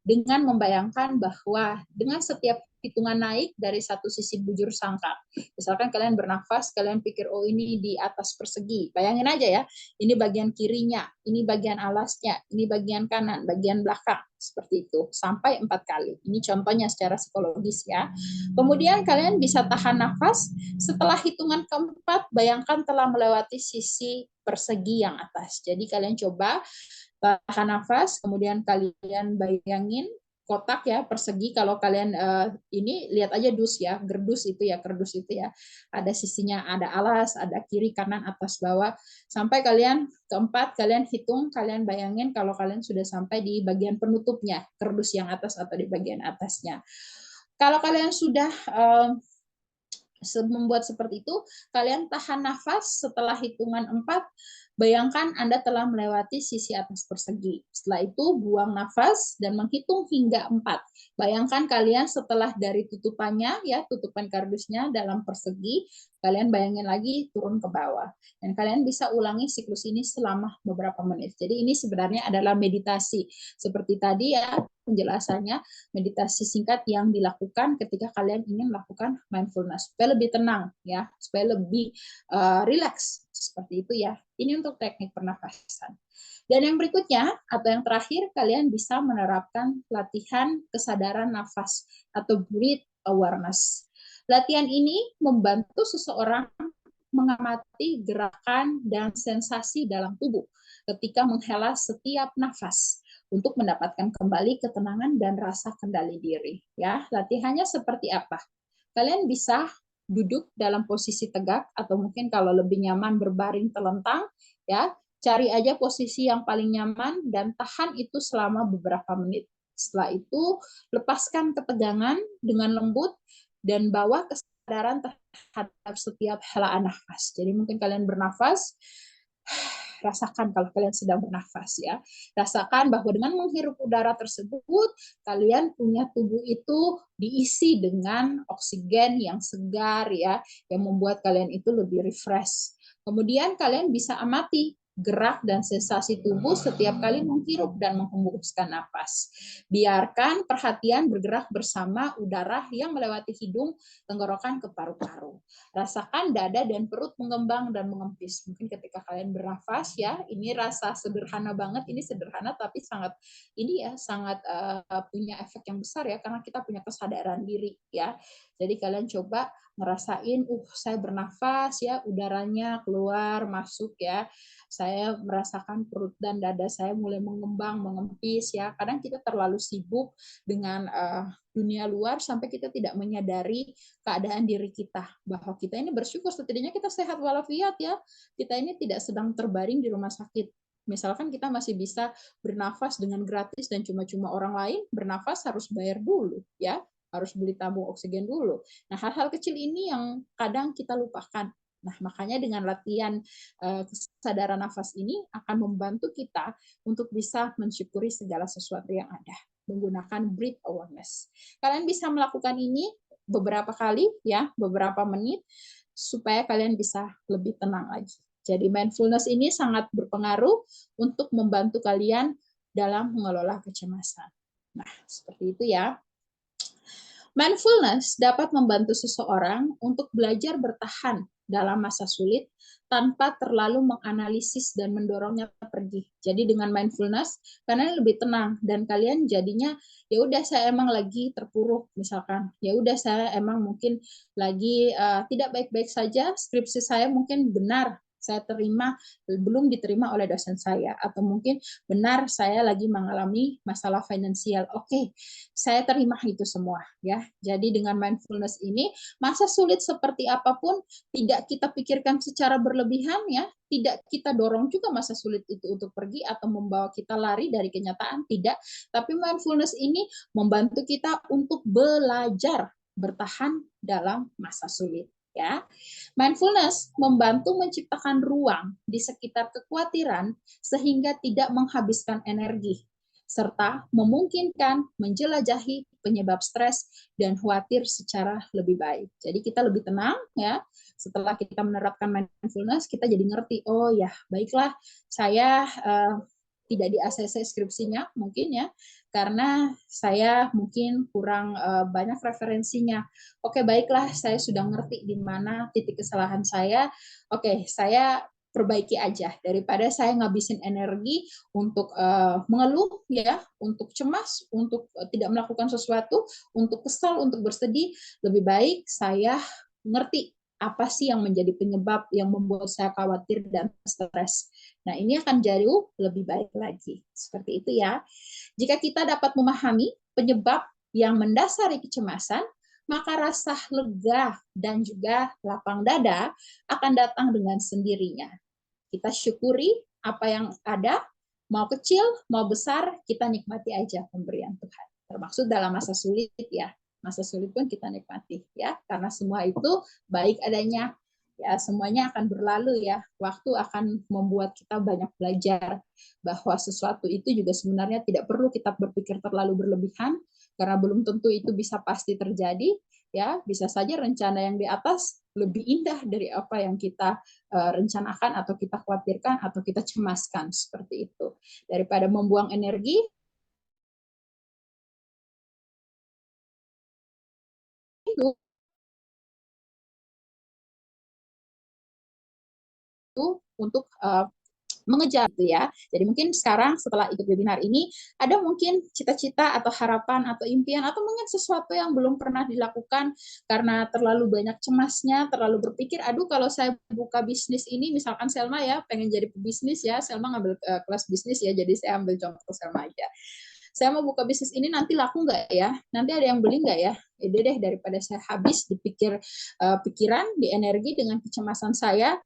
dengan membayangkan bahwa dengan setiap hitungan naik dari satu sisi bujur sangkar. Misalkan kalian bernafas, kalian pikir, oh ini di atas persegi. Bayangin aja ya, ini bagian kirinya, ini bagian alasnya, ini bagian kanan, bagian belakang. Seperti itu, sampai 4 kali. Ini contohnya secara psikologis ya. Kemudian kalian bisa tahan nafas, setelah hitungan keempat, bayangkan telah melewati sisi persegi yang atas. Jadi kalian coba tahan nafas, kemudian kalian bayangin kotak ya, persegi. Kalau kalian ini lihat aja dus ya, gerdus itu ya, kerdus itu ya. Ada sisinya, ada alas, ada kiri, kanan, atas, bawah. Sampai kalian keempat, kalian hitung, kalian bayangin kalau kalian sudah sampai di bagian penutupnya, kerdus yang atas atau di bagian atasnya. Kalau kalian sudah membuat seperti itu, kalian tahan nafas setelah hitungan 4, bayangkan Anda telah melewati sisi atas persegi. Setelah itu buang nafas dan menghitung hingga 4. Bayangkan kalian setelah dari tutupannya, ya tutupan kardusnya dalam persegi, kalian bayangin lagi turun ke bawah. Dan kalian bisa ulangi siklus ini selama beberapa menit. Jadi ini sebenarnya adalah meditasi. Seperti tadi ya penjelasannya, meditasi singkat yang dilakukan ketika kalian ingin melakukan mindfulness. Supaya lebih tenang ya, supaya lebih rileks. Seperti itu ya. Ini untuk teknik pernafasan. Dan yang berikutnya, atau yang terakhir, kalian bisa menerapkan latihan kesadaran nafas atau breath awareness. Latihan ini membantu seseorang mengamati gerakan dan sensasi dalam tubuh ketika menghela setiap nafas untuk mendapatkan kembali ketenangan dan rasa kendali diri. Ya, latihannya seperti apa? Kalian bisa duduk dalam posisi tegak atau mungkin kalau lebih nyaman berbaring telentang, ya. Cari aja posisi yang paling nyaman dan tahan itu selama beberapa menit. Setelah itu, lepaskan ketegangan dengan lembut dan bawa kesadaran terhadap setiap helaan nafas. Jadi mungkin kalian bernafas, rasakan kalau kalian sedang bernafas ya. Rasakan bahwa dengan menghirup udara tersebut, kalian punya tubuh itu diisi dengan oksigen yang segar ya, yang membuat kalian itu lebih refresh. Kemudian kalian bisa amati gerak dan sensasi tubuh setiap kali menghirup dan menghembuskan napas. Biarkan perhatian bergerak bersama udara yang melewati hidung, tenggorokan ke paru-paru. Rasakan dada dan perut mengembang dan mengempis. Mungkin ketika kalian bernafas ya, ini rasa sederhana banget, ini sederhana tapi sangat sangat punya efek yang besar ya, karena kita punya kesadaran diri ya. Jadi kalian coba ngerasain, saya bernafas ya, udaranya keluar masuk ya. Saya merasakan perut dan dada saya mulai mengembang, mengempis ya. Kadang kita terlalu sibuk dengan dunia luar sampai kita tidak menyadari keadaan diri kita, bahwa kita ini bersyukur setidaknya kita sehat walafiat ya. Kita ini tidak sedang terbaring di rumah sakit. Misalkan kita masih bisa bernafas dengan gratis dan cuma-cuma, orang lain bernafas harus bayar dulu ya, harus beli tabung oksigen dulu. Nah, hal-hal kecil ini yang kadang kita lupakan. Nah, makanya dengan latihan kesadaran nafas ini akan membantu kita untuk bisa mensyukuri segala sesuatu yang ada menggunakan breath awareness. Kalian bisa melakukan ini beberapa kali ya, beberapa menit supaya kalian bisa lebih tenang lagi. Jadi mindfulness ini sangat berpengaruh untuk membantu kalian dalam mengelola kecemasan. Nah, seperti itu ya. Mindfulness dapat membantu seseorang untuk belajar bertahan dalam masa sulit tanpa terlalu menganalisis dan mendorongnya pergi. Jadi dengan mindfulness kalian lebih tenang dan kalian jadinya ya udah, saya emang lagi terpuruk misalkan. Ya udah, saya emang mungkin lagi tidak baik-baik saja, skripsi saya mungkin benar saya terima, belum diterima oleh dosen saya, atau mungkin benar saya lagi mengalami masalah finansial. Oke, saya terima itu semua ya. Jadi dengan mindfulness ini, masa sulit seperti apapun tidak kita pikirkan secara berlebihan ya, tidak kita dorong juga masa sulit itu untuk pergi atau membawa kita lari dari kenyataan, tidak. Tapi mindfulness ini membantu kita untuk belajar bertahan dalam masa sulit ya. Mindfulness membantu menciptakan ruang di sekitar kekhawatiran sehingga tidak menghabiskan energi serta memungkinkan menjelajahi penyebab stres dan khawatir secara lebih baik. Jadi kita lebih tenang ya. Setelah kita menerapkan mindfulness, kita jadi ngerti, oh ya, baiklah, saya tidak di ACC skripsinya mungkin ya, karena saya mungkin kurang banyak referensinya. Oke, baiklah, saya sudah ngerti di mana titik kesalahan saya. Oke, saya perbaiki aja daripada saya ngabisin energi untuk mengeluh ya, untuk cemas, untuk tidak melakukan sesuatu, untuk kesal, untuk bersedih. Lebih baik saya ngerti apa sih yang menjadi penyebab yang membuat saya khawatir dan stres. Nah, ini akan jauh lebih baik lagi. Seperti itu ya. Jika kita dapat memahami penyebab yang mendasari kecemasan, maka rasa lega dan juga lapang dada akan datang dengan sendirinya. Kita syukuri apa yang ada, mau kecil, mau besar, kita nikmati aja pemberian Tuhan. Termasuk dalam masa sulit ya. Masa sulit pun kita nikmati ya, karena semua itu baik adanya. Ya, semuanya akan berlalu ya. Waktu akan membuat kita banyak belajar bahwa sesuatu itu juga sebenarnya tidak perlu kita berpikir terlalu berlebihan, karena belum tentu itu bisa pasti terjadi. Ya, bisa saja rencana yang di atas lebih indah dari apa yang kita rencanakan atau kita khawatirkan atau kita cemaskan, seperti itu. Daripada membuang energi, itu untuk mengejar itu ya. Jadi mungkin sekarang setelah ikut webinar ini, ada mungkin cita-cita atau harapan atau impian atau mungkin sesuatu yang belum pernah dilakukan karena terlalu banyak cemasnya, terlalu berpikir, aduh kalau saya buka bisnis ini, misalkan Selma ya pengen jadi pebisnis ya, Selma ngambil kelas bisnis ya, jadi saya ambil contoh Selma aja. Saya mau buka bisnis ini, nanti laku nggak ya? Nanti ada yang beli nggak ya? Ide deh, daripada saya habis dipikir pikiran, di energi dengan kecemasan saya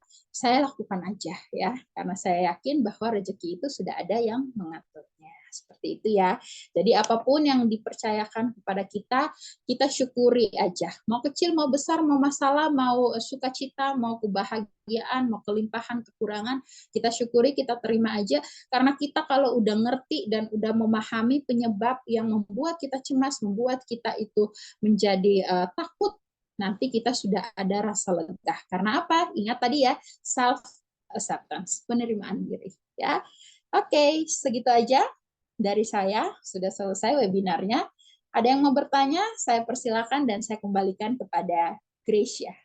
lakukan aja ya, karena saya yakin bahwa rezeki itu sudah ada yang mengaturnya. Seperti Seperti itu ya. Jadi apapun yang dipercayakan kepada kita, kita syukuri aja. Mau kecil, mau besar, mau masalah, mau sukacita, mau kebahagiaan, mau kelimpahan, kekurangan, kita syukuri, kita terima aja. Karena kita kalau udah ngerti dan udah memahami penyebab yang membuat kita cemas, membuat kita itu menjadi takut, nanti kita sudah ada rasa lega. Karena apa? Ingat tadi ya, self acceptance, penerimaan diri ya. Oke, segitu aja dari saya. Sudah selesai webinarnya. Ada yang mau bertanya? Saya persilakan dan saya kembalikan kepada Gracia.